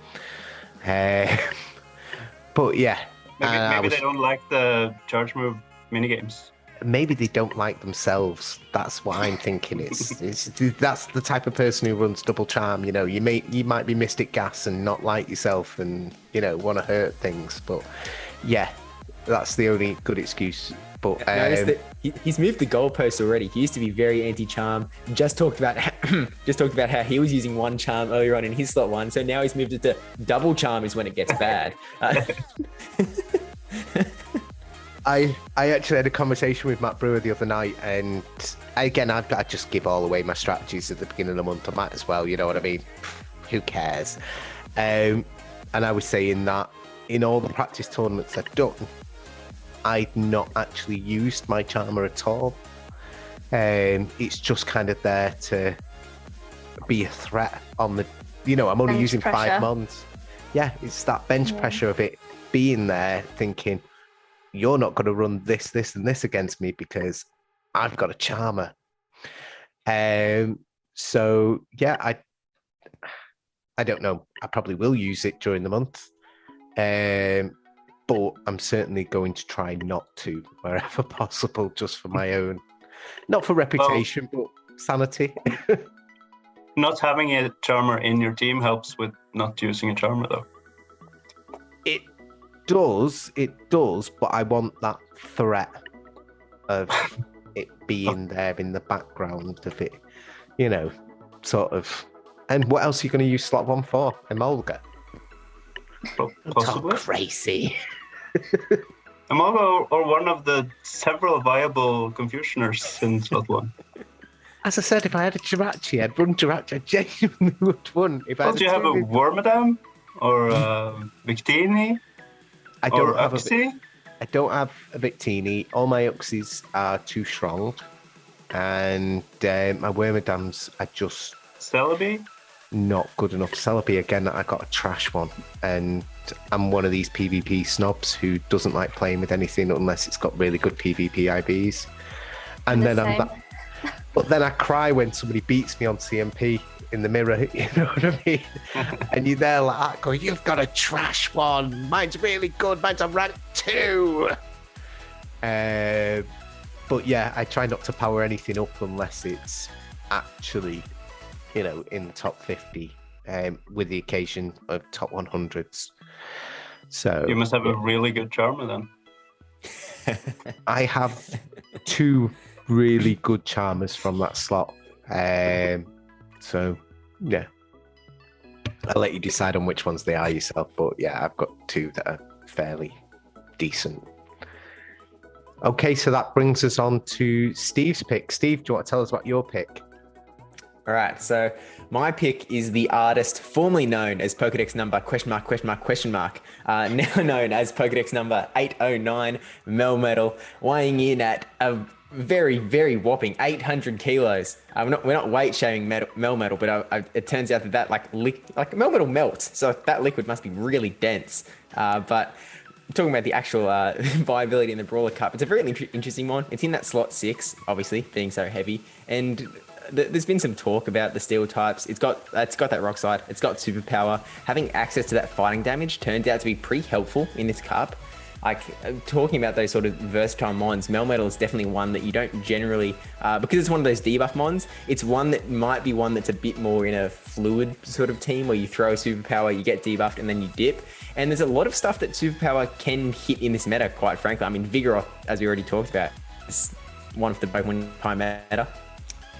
But yeah, Maybe they don't like the charge move minigames. maybe they don't like themselves. That's what I'm thinking. That's the type of person who runs double charm. You know, you might be Mystic Gas and not like yourself, and you know, want to hurt things. But yeah, that's the only good excuse. But notice that he's moved the goalpost already. He used to be very anti-charm. Just talked about how he was using one charm earlier on in his slot one. So now he's moved it to double charm is when it gets bad. I actually had a conversation with Matt Brewer the other night, and again, I just give all away my strategies at the beginning of the month. I might as well, you know what I mean? Who cares? And I was saying that in all the practice tournaments I've done, I'd not actually used my charmer at all. It's just kind of there to be a threat on the, you know, I'm only Bench using pressure. 5 months. Yeah, it's that bench pressure of it being there, thinking, you're not going to run this, this, and this against me because I've got a charmer. So yeah, I don't know. I probably will use it during the month. But I'm certainly going to try not to wherever possible, just for my own, not for reputation, but sanity. Not having a charmer in your team helps with not using a charmer, though. It does, but I want that threat of it being there in the background of it, you know, sort of. And what else are you going to use slot 1 for? Emolga? Possibly. Crazy. Emolga or one of the several viable Confusioners in slot 1. As I said, if I had a Jirachi, I'd run Jirachi. I genuinely would run. If I Don't you have a Wormadam or a Victini? I don't have Uxie? I don't have a Victini. All my Uxies are too strong, and my Wormadams are just Celebi? not good enough. Celebi, again, I got a trash one, and I'm one of these PvP snobs who doesn't like playing with anything unless it's got really good PvP IVs. And then but then I cry when somebody beats me on CMP in the mirror, you know what I mean? And you're there like that going, you've got a trash one. Mine's really good. Mine's a rank 2. But yeah, I try not to power anything up unless it's actually, you know, in the top 50, with the occasion of top 100s. So You must have a really good charmer then. I have 2 really good charmers from that slot. So yeah, I'll let you decide on which ones they are yourself. But yeah, I've got 2 that are fairly decent. Okay, so that brings us on to Steve's pick. Steve, do you want to tell us about your pick? All right, so my pick is the artist formerly known as Pokedex number !!!!!!, now known as Pokedex number 809, Melmetal, weighing in at a very, very whopping 800 kilos. We're not weight shaming Melmetal, but it turns out that Melmetal melts, so that liquid must be really dense. But talking about the actual viability in the Brawler Cup, it's a very interesting one. It's in that slot 6, obviously, being so heavy, and there's been some talk about the steel types. It's got that rock slide. It's got superpower. Having access to that fighting damage turns out to be pretty helpful in this cup. Like, talking about those sort of versatile mons, Melmetal is definitely one that you don't generally, because it's one of those debuff mons, it's one that might be one that's a bit more in a fluid sort of team where you throw a superpower, you get debuffed, and then you dip. And there's a lot of stuff that superpower can hit in this meta, quite frankly. I mean, Vigoroth, as we already talked about, is one of the Pokemon Time meta.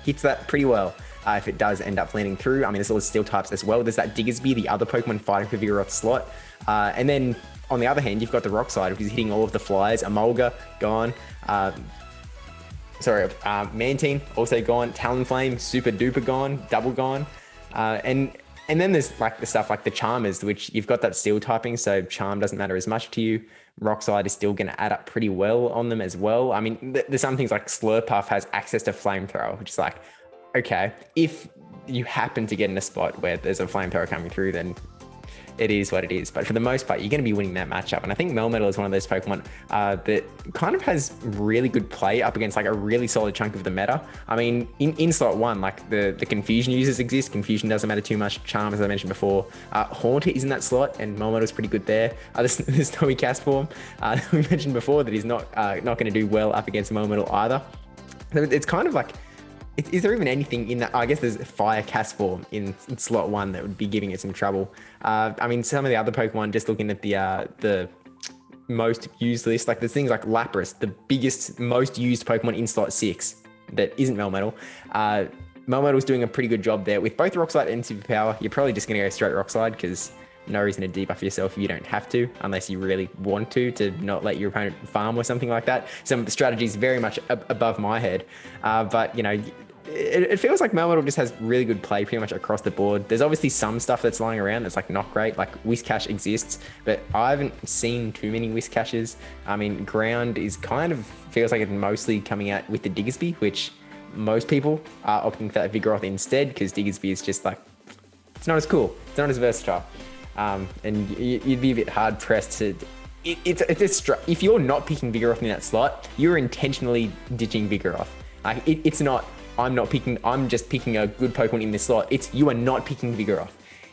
Hits that pretty well if it does end up landing through. I mean, there's all the steel types as well. There's that Diggersby, the other Pokemon fighting for Vigoroth's slot. And then on the other hand, you've got the rock slide, which is hitting all of the flyers. Emolga, gone. Mantine also gone. Talonflame, super duper gone, double gone. And then there's like the stuff like the Charmers, which you've got that steel typing, so Charm doesn't matter as much to you. Rockslide is still going to add up pretty well on them as well. I mean, there's some things like Slurpuff has access to Flamethrower, which is like, okay, if you happen to get in a spot where there's a Flamethrower coming through, then it is what it is. But for the most part, you're going to be winning that matchup. And I think Melmetal is one of those Pokemon that kind of has really good play up against like a really solid chunk of the meta. I mean, in slot 1, like the Confusion users exist. Confusion doesn't matter too much. Charm, as I mentioned before. Haunter is in that slot, and Melmetal is pretty good there. There's Snowy Castform. We mentioned before that he's not going to do well up against Melmetal either. So it's kind of like, is there even anything in that? I guess there's Fire Castform in slot 1 that would be giving it some trouble. I mean, some of the other Pokemon, just looking at the most used list, like there's things like Lapras, the biggest, most used Pokemon in slot 6 that isn't Melmetal. Melmetal's doing a pretty good job there. With both Rock Slide and Superpower, you're probably just going to go straight Rock Slide because no reason to debuff yourself if you don't have to, unless you really want to not let your opponent farm or something like that. Some strategies very much above my head. But, you know, it feels like Melmetal just has really good play pretty much across the board. There's obviously some stuff that's lying around that's like not great, like Whiscash exists, but I haven't seen too many Whiscashes. I mean, Ground is kind of feels like it's mostly coming out with the Diggersby, which most people are opting for that Vigoroth instead because Diggersby is just like, it's not as cool, it's not as versatile. And you'd be a bit hard pressed to. If you're not picking Vigoroth in that slot, you're intentionally ditching Vigoroth. It's not. I'm just picking a good Pokemon in this slot. It's you are not picking Vigoroth.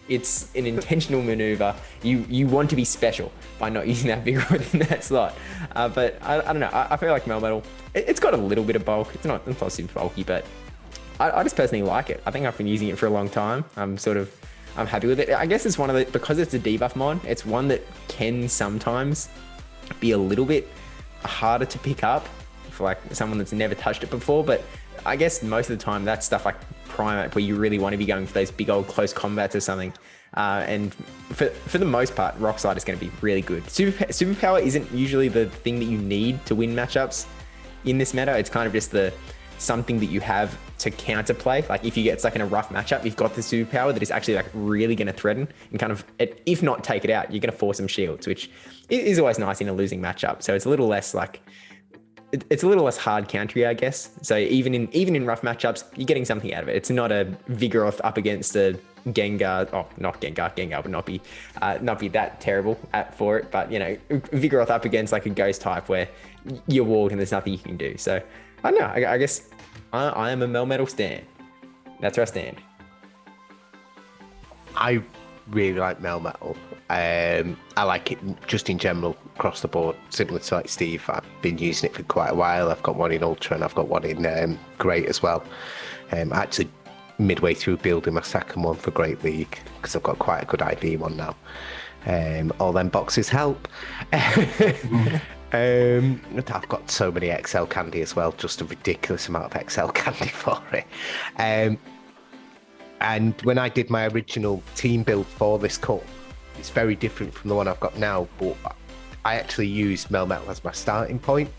It's an intentional maneuver. You want to be special by not using that Vigoroth in that slot. But I don't know. I feel like Melmetal, it's got a little bit of bulk. It's not super bulky, but I just personally like it. I think I've been using it for a long time. I'm happy with it. I guess it's one of the, because it's a debuff mod, it's one that can sometimes be a little bit harder to pick up for like someone that's never touched it before. But I guess most of the time that's stuff like Primate where you really want to be going for those big old close combats or something. And for the most part, Rock Slide is going to be really good. Superpower isn't usually the thing that you need to win matchups in this meta. It's kind of just something that you have to counterplay. Like if you get stuck in a rough matchup, you've got the Superpower that is actually like really going to threaten and kind of, if not take it out, you're going to force some shields, which is always nice in a losing matchup. So it's a little less like, it's a little less hard countery, I guess. So even in rough matchups, you're getting something out of it. It's not a Vigoroth up against a Gengar. Oh, not Gengar. Gengar would not be that terrible for it. But you know, Vigoroth up against like a Ghost type where you're walled and there's nothing you can do. So I don't know. I guess I am a Melmetal stan. That's where I stand. I really like Melmetal. I like it just in general across the board, similar to like Steve. I've been using it for quite a while. I've got one in Ultra and I've got one in Great as well. Actually midway through building my second one for Great League because I've got quite a good IV one now. All them boxes help. I've got so many XL candy as well, just a ridiculous amount of XL candy for it. And when I did my original team build for this cup, it's very different from the one I've got now, but I actually used Melmetal as my starting point,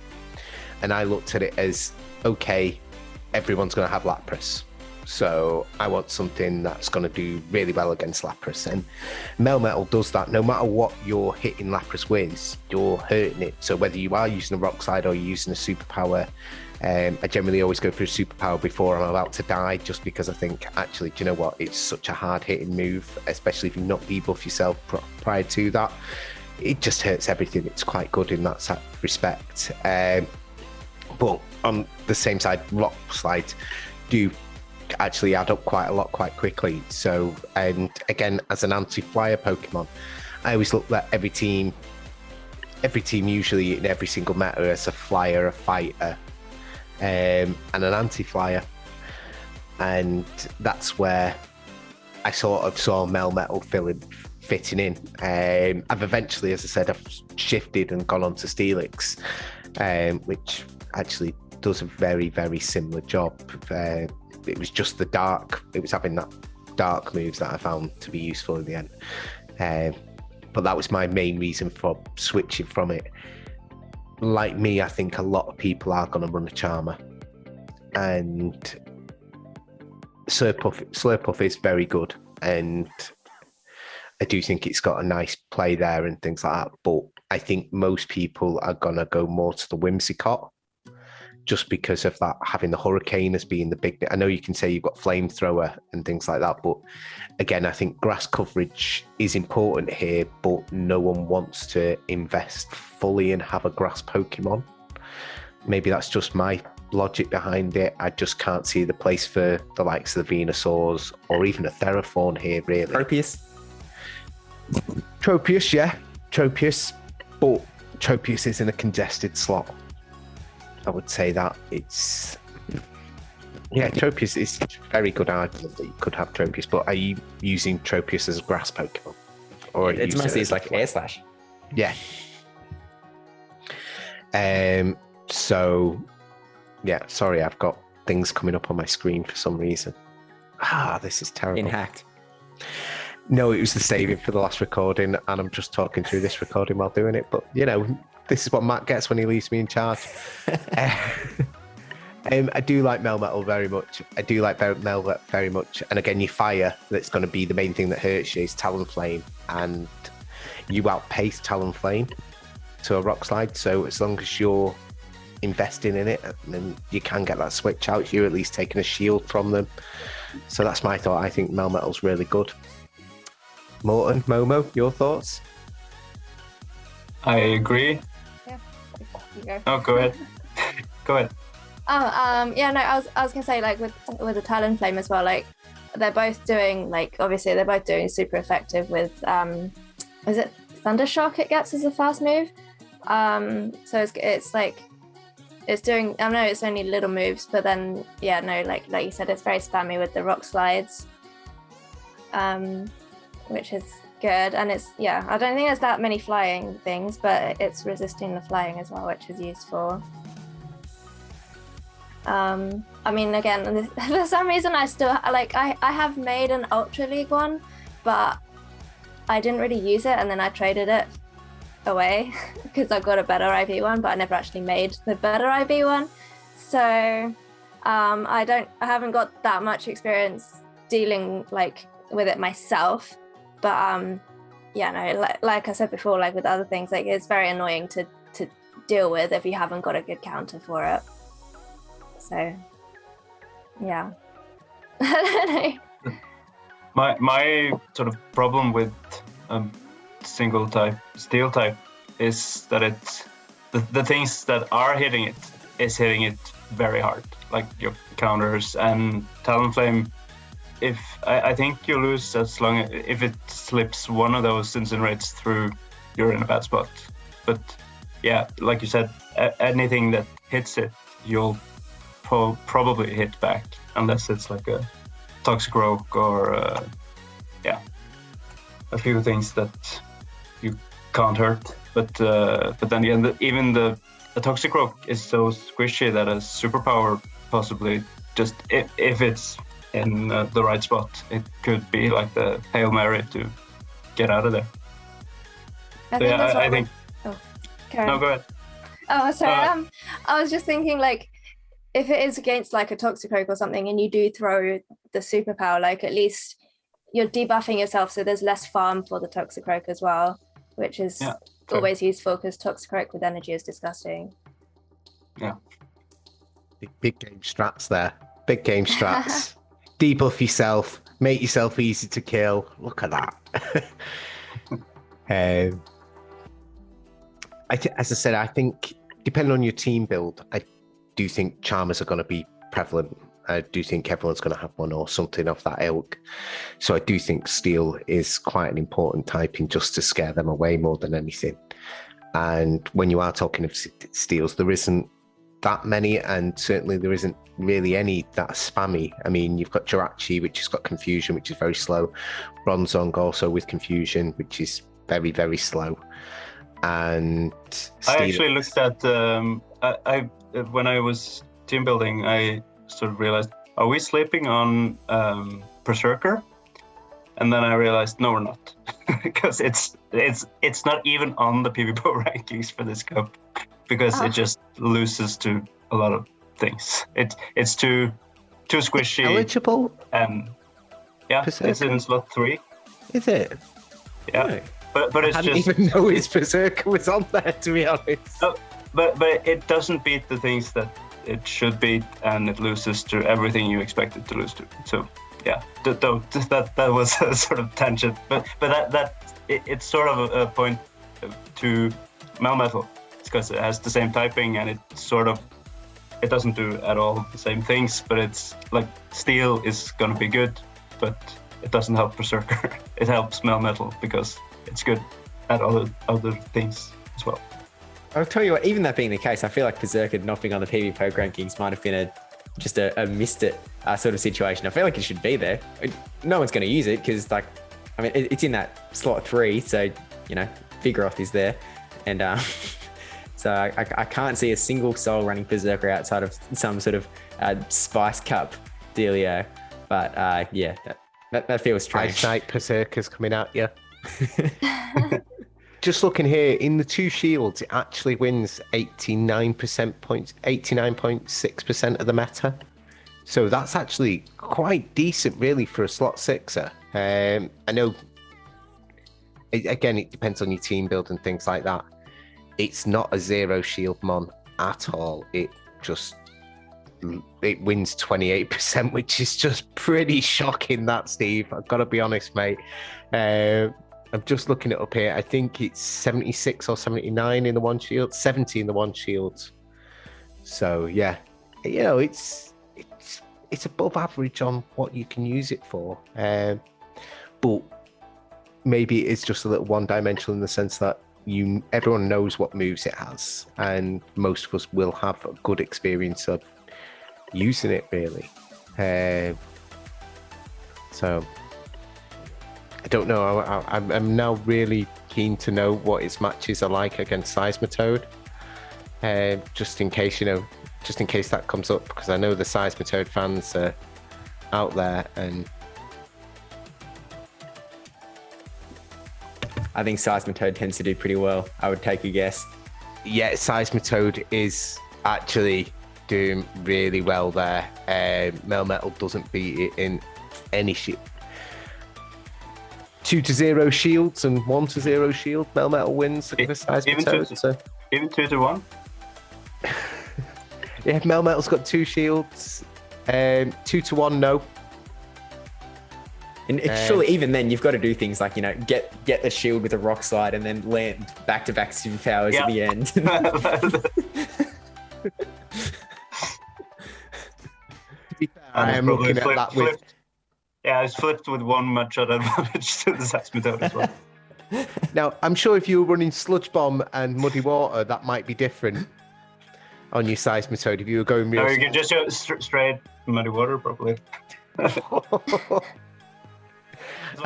and I looked at it as, okay, everyone's going to have Lapras, so I want something that's going to do really well against Lapras, and Melmetal does that. No matter what you're hitting Lapras with, you're hurting it. So whether you are using a Rock Slide or you're using a Superpower, I generally always go for a Superpower before I'm about to die, just because I think, actually, do you know what? It's such a hard-hitting move, especially if you not debuff yourself prior to that. It just hurts everything. It's quite good in that respect. But on the same side, Rock Slides do actually add up quite a lot quite quickly. So, and again, as an anti-flyer Pokemon, I always look at every team usually in every single meta as a flyer, a fighter, and an anti-flyer, and that's where I sort of saw Melmetal fitting in. I've eventually, as I said, I've shifted and gone on to Steelix, which actually does a very, very similar job. It was just it was having that dark moves that I found to be useful in the end. But that was my main reason for switching from it. Like me, I think a lot of people are going to run a Charmer. and Slurpuff is very good, and I do think it's got a nice play there and things like that. But I think most people are gonna go more to the Whimsicott, just because of that, having the Hurricane as being the big. I know you can say you've got Flamethrower and things like that, but again, I think grass coverage is important here, but no one wants to invest fully and have a grass Pokemon. Maybe that's just my logic behind it. I just can't see the place for the likes of the Venusaurs or even a Theraphorn here, really. Tropius, yeah. Tropius, but Tropius is in a congested slot. I would say that it's... Yeah, Tropius is a very good argument that you could have Tropius, but are you using Tropius as a grass Pokemon? Or It's mostly like Air Slash. Yeah. So, yeah, sorry, I've got things coming up on my screen for some reason. This is terrible. Hacked. No, it was the saving for the last recording, and I'm just talking through this recording while doing it. But, you know, this is what Matt gets when he leaves me in charge. I do like Melmetal very much. I do like Melmetal very much. And again, your fire, that's going to be the main thing that hurts you, is Talonflame. And you outpace Talonflame to a Rock Slide. So as long as you're investing in it, then you can get that switch out. You're at least taking a shield from them. So that's my thought. I think Melmetal's really good. Morton, Momo, your thoughts? I agree. Yeah, you go. Oh, go ahead. Go ahead. Yeah, no, I was gonna say, like, with the Talonflame as well, like, they're both doing, like, obviously they're both doing super effective with is it Thundershock it gets as a fast move? So it's like it's doing, I know it's only little moves, but then yeah, no, like you said, it's very spammy with the rock slides, which is good. And it's, yeah, I don't think there's that many flying things, but it's resisting the flying as well, which is useful. I mean, again, for some reason I still, like, I have made an Ultra League one, but I didn't really use it, and then I traded it away because I got a better IV one, but I never actually made the better IV one. So I haven't got that much experience dealing, like, with it myself, but yeah, no, like I said before, like with other things, like, it's very annoying to deal with if you haven't got a good counter for it. So yeah. My sort of problem with single type steel type is that it's the things that are hitting it is hitting it very hard, like your counters and Talonflame. If I think you lose as long as if it slips one of those incinerates through, you're in a bad spot. But yeah, like you said, anything that hits it, you'll probably hit back, unless it's like a Toxicroak or a few things that you can't hurt. But then again, even the Toxicroak is so squishy that a superpower possibly just if it's in the right spot, it could be like the Hail Mary to get out of there. I think. Oh, Karen. No, go ahead. Oh, sorry. I was just thinking, like, if it is against like a Toxicroak or something, and you do throw the superpower, like, at least you're debuffing yourself, so there's less farm for the Toxicroak as well, which is always useful, because Toxicroak with energy is disgusting. Yeah. Big game strats there. Big game strats. Debuff yourself, make yourself easy to kill. Look at that. As I said, I think depending on your team build, I do think Charmers are going to be prevalent. I do think everyone's going to have one or something of that ilk. So I do think Steel is quite an important typing, just to scare them away more than anything. And when you are talking of Steels, there isn't that many, and certainly there isn't really any that are spammy. I mean, you've got Jirachi, which has got Confusion, which is very slow. Bronzong also with Confusion, which is very, very slow. And I actually looked at I when I was team building, I sort of realized, are we sleeping on Berserker? And then I realized, no, we're not, because it's not even on the PvP rankings for this cup, because it just loses to a lot of things. It's too squishy. Eligible? Yeah, Berserker? it's in slot 3. Is it? Yeah, Right. but it's I didn't just even know his Berserker was on there, to be honest. no, but it doesn't beat the things that it should beat, and it loses to everything you expect it to lose to. So yeah, that was a sort of tangent, but it's sort of a point to Melmetal. It's because it has the same typing, and it doesn't do at all the same things, but it's like Steel is gonna be good, but it doesn't help Berserker. It helps Melmetal because it's good at other things as well. I'll tell you what, even that being the case, I feel like Berserker not being on the PvP rankings might have been just a missed it sort of situation. I feel like it should be there. No one's going to use it because, like, I mean, it's in that slot 3, so, you know, Vigoroth is there. And so I can't see a single soul running Berserker outside of some sort of Spice Cup dealio. But yeah, that feels strange. Ice Knight Berserker's coming at you. Just looking here, in the 2 shields, it actually wins 89.6% of the meta. So that's actually quite decent, really, for a slot 6er. I know, again, it depends on your team build and things like that. It's not a 0 shield mon at all. It wins 28%, which is just pretty shocking, that, Steve. I've got to be honest, mate. I'm just looking it up here. I think it's 76 or 79 in the 1 shield, 70 in the 1 shield. So yeah, you know, it's above average on what you can use it for. But maybe it's just a little one-dimensional in the sense that everyone knows what moves it has, and most of us will have a good experience of using it, really. So I don't know. I'm now really keen to know what its matches are like against Seismitoad. Just in case that comes up, because I know the Seismitoad fans are out there, and I think Seismitoad tends to do pretty well. I would take a guess. yeah, Seismitoad is actually doing really well there. Melmetal doesn't beat it in any shit. 2-0 shields and 1-0 shield. Melmetal wins against Seismitoad. So. Even 2-1. Yeah, Melmetal's got 2 shields. 2-1, no. And surely even then you've got to do things like, you know, get the shield with a rock slide and then land back-to-back superpowers at the end. I am looking at that with... Yeah, it's flipped with 1 matchup advantage to the Seismitoad as well. Now, I'm sure if you were running Sludge Bomb and Muddy Water, that might be different on your Seismitoad if you were going real... Or you can just go straight Muddy Water, probably. As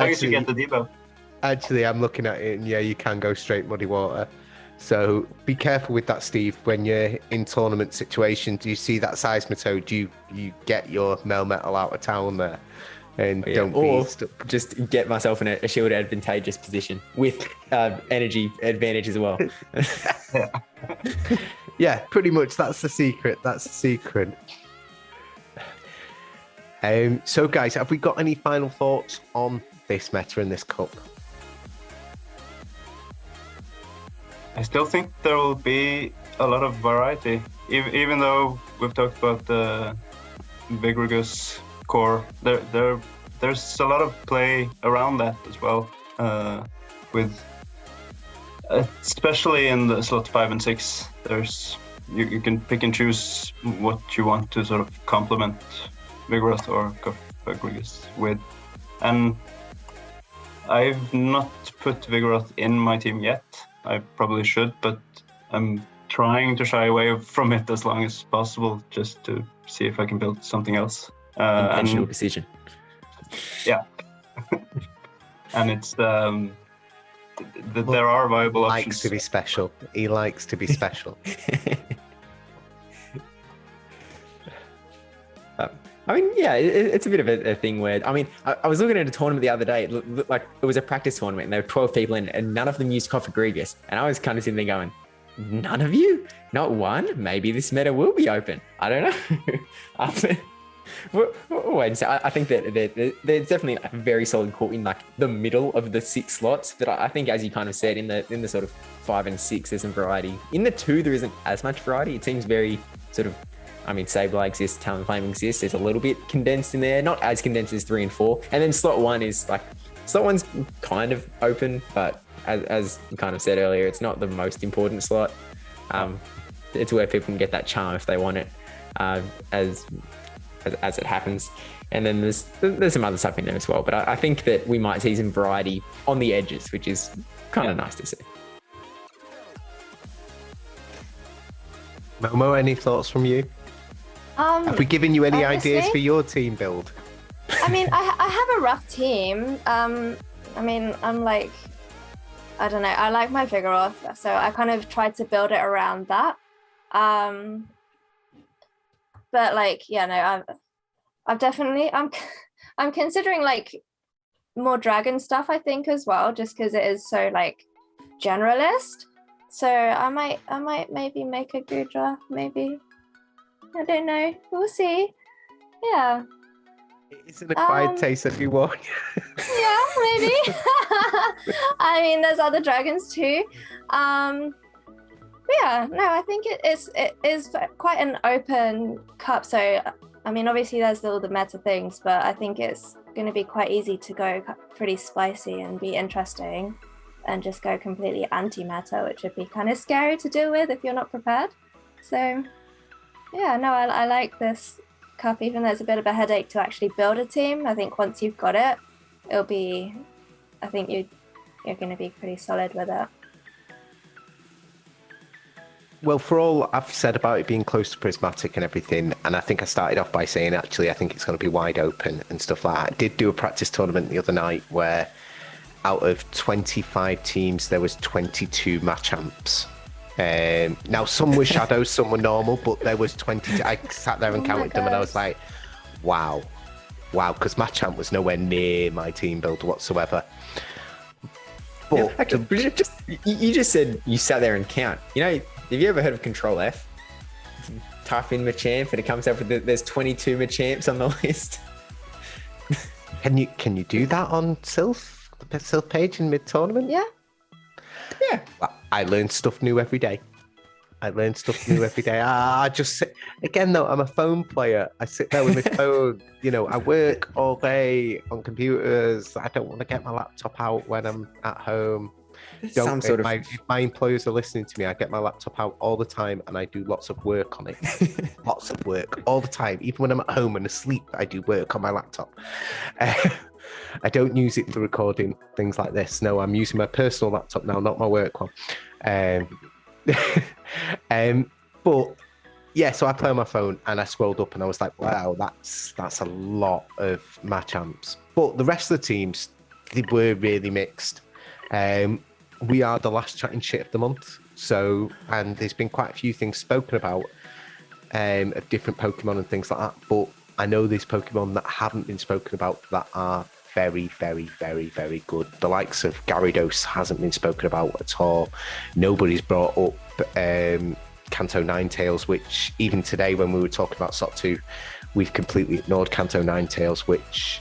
long as you get the debuff. Actually, I'm looking at it, and yeah, you can go straight Muddy Water. So be careful with that, Steve. When you're in tournament situations, you see that Seismitoad, you get your Melmetal out of town there. And don't be stuck. Just get myself in a shield advantageous position with energy advantage as well. Yeah, pretty much. That's the secret. So, guys, have we got any final thoughts on this meta in this cup? I still think there will be a lot of variety, even though we've talked about the Vigorous core. There's a lot of play around that as well, with especially in the slot 5 and 6. There's you can pick and choose what you want to sort of complement Vigoroth or Vigorous with, and I've not put Vigoroth in my team yet. I probably should, but I'm trying to shy away from it as long as possible, just to see if I can build something else. Intentional decision. Yeah. And it's there are viable options. He likes to be special. He likes to be special. I mean, yeah, it's a bit of a thing where, I mean, I was looking at a tournament the other day. It looked like it was a practice tournament, and there were 12 people in it, and none of them used Cofagrigus. And I was kind of sitting there going, None of you? Not one? Maybe this meta will be open. I don't know. We'll wait and see. I think that there's definitely a very solid core in like the middle of the 6 slots. But I think, as you kind of said, in the sort of 5 and 6, there's some variety. In the 2, there isn't as much variety. It seems very sort of, I mean, Sableye exists, Talonflame exists. There's a little bit condensed in there, not as condensed as 3 and 4. And then slot 1 is like, slot 1's kind of open, but as you kind of said earlier, it's not the most important slot. It's where people can get that charm if they want it, as it happens. And then there's some other stuff in there as well. But I think that we might see some variety on the edges, which is kind of nice to see. Momo, any thoughts from you? Have we given you any ideas for your team build? I mean, I have a rough team. I mean, I'm like, I don't know, I like my Vigoroth, so I kind of tried to build it around that. But like, yeah, no, I've definitely, I'm considering like more dragon stuff, I think, as well, just because it is so like generalist. So I might maybe make a Goodra, maybe. I don't know. We'll see. Yeah. It's an acquired taste that you want. Yeah, maybe. I mean, there's other dragons too. But yeah, no, I think it is quite an open cup. So, I mean, obviously there's all the meta things, but I think it's going to be quite easy to go pretty spicy and be interesting, and just go completely anti-meta, which would be kind of scary to deal with if you're not prepared. So, yeah, no, I like this cup, even though it's a bit of a headache to actually build a team. I think once you've got it, it'll be, I think you're going to be pretty solid with it. Well, for all I've said about it being close to Prismatic and everything, and I think I started off by saying, actually, I think it's going to be wide open and stuff like that. I did do a practice tournament the other night where out of 25 teams, there was 22 Machamps. Now, some were shadows, some were normal, but there was 22. I sat there and counted them, and I was like, wow, because Machamp was nowhere near my team build whatsoever. But yeah, actually, you just said you sat there and count. You know, have you ever heard of Control F? Type in Machamp, and it comes up with there's 22 Machamps on the list. Can you do that on Silph, the Silph page in mid-tournament? Yeah. Yeah. I learn stuff new every day. I just sit, again though, I'm a phone player. I sit there with my phone. You know, I work all day on computers. I don't want to get my laptop out when I'm at home. If my employers are listening to me, I get my laptop out all the time and I do lots of work on it. Lots of work all the time. Even when I'm at home and asleep, I do work on my laptop. I don't use it for recording things like this. No, I'm using my personal laptop now, not my work one. But yeah, so I play on my phone and I scrolled up and I was like, wow, that's a lot of Machamps. But the rest of the teams, they were really mixed. We are the last chatting shit of the month. So, and there's been quite a few things spoken about of different Pokemon and things like that. But I know there's Pokemon that haven't been spoken about that are very, very, very, very good. The likes of Gyarados hasn't been spoken about at all. Nobody's brought up Kanto Ninetales, which even today when we were talking about SOT 2, we've completely ignored Kanto Ninetales, which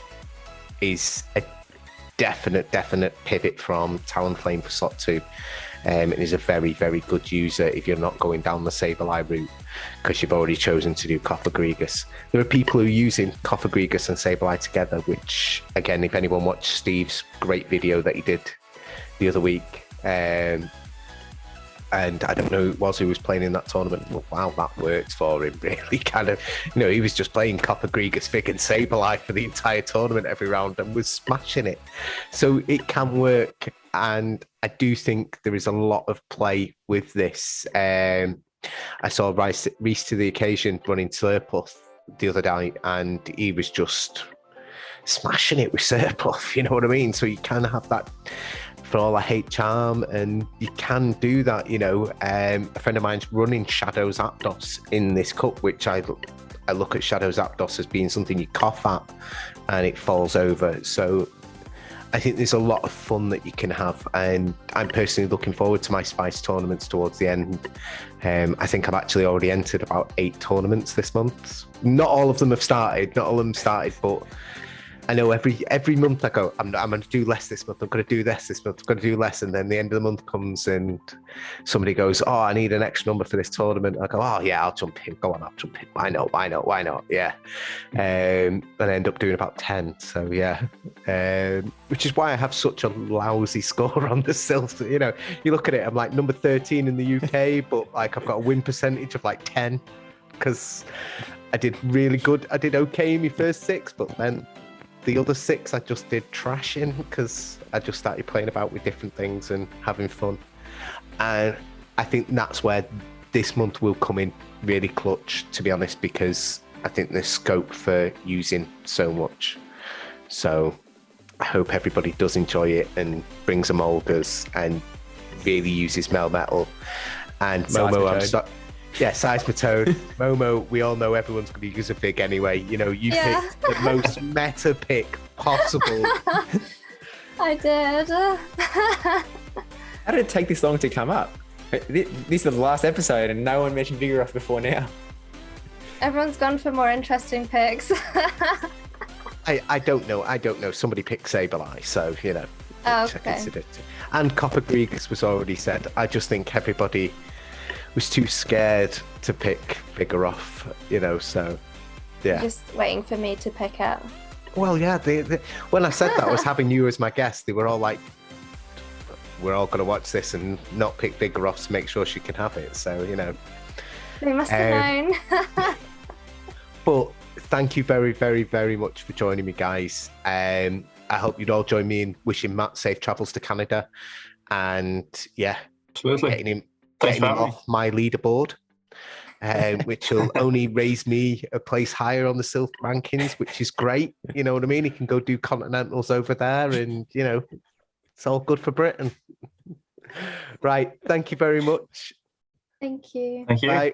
is a definite pivot from Talonflame for SOT 2. It is a very, very good user if you're not going down the Sableye route, because you've already chosen to do Cofagrigus. There are people who are using Cofagrigus and Sableye together, which, again, if anyone watched Steve's great video that he did the other week, and I don't know who was playing in that tournament, but wow, that worked for him, really. Kind of, he was just playing Cofagrigus, Fig and Sableye for the entire tournament every round and was smashing it. So it can work, and I do think there is a lot of play with this. I saw Reese to the Occasion running Silph the other night, and he was just smashing it with Silph, you know what I mean? So you can have that For All I Hate charm, and you can do that, A friend of mine's running Shadows Aptos in this cup, which I look at Shadows Aptos as being something you cough at and it falls over. So I think there's a lot of fun that you can have, and I'm personally looking forward to my Spice tournaments towards the end. I think I've actually already entered about 8 tournaments this month. Not all of them have started, but I know every month I go, I'm going to do less this month, I'm going to do this month, I'm going to do less, and then the end of the month comes and somebody goes, oh, I need an extra number for this tournament. I go, oh yeah, I'll jump in, go on, I'll jump in, why not, yeah. And I end up doing about 10, so yeah. Which is why I have such a lousy score on the Silph. You know, you look at it, I'm like number 13 in the UK, but like I've got a win percentage of like 10, because I did really good, I did okay in my first 6, but then the other 6 I just did trash in because I just started playing about with different things and having fun. And I think that's where this month will come in really clutch, to be honest, because I think there's scope for using so much. So I hope everybody does enjoy it and brings Amolgas and really uses Melmetal. And Momo, Seismitoad. Momo, we all know everyone's going to use a pig anyway. You know, you picked the most meta pick possible. I did. How did it take this long to come up? This is the last episode and no one mentioned Vigoroth before now. Everyone's gone for more interesting picks. I don't know. Somebody picked Sableye, so, you know. Okay. And Copper Gregas was already said. I just think everybody was too scared to pick Vigoroth, you know, so yeah. Just waiting for me to pick it. Well, yeah, when I said that I was having you as my guest, they were all like, we're all going to watch this and not pick Vigoroth to make sure she can have it, so, you know. They must have known. But thank you very, very, very much for joining me, guys. I hope you'd all join me in wishing Matt safe travels to Canada, and yeah, Absolutely. getting him off my leaderboard, which will only raise me a place higher on the Silph rankings, which is great. You know what I mean? He can go do continentals over there, and you know, it's all good for Britain. Right. Thank you very much. Thank you. Thank you. Bye.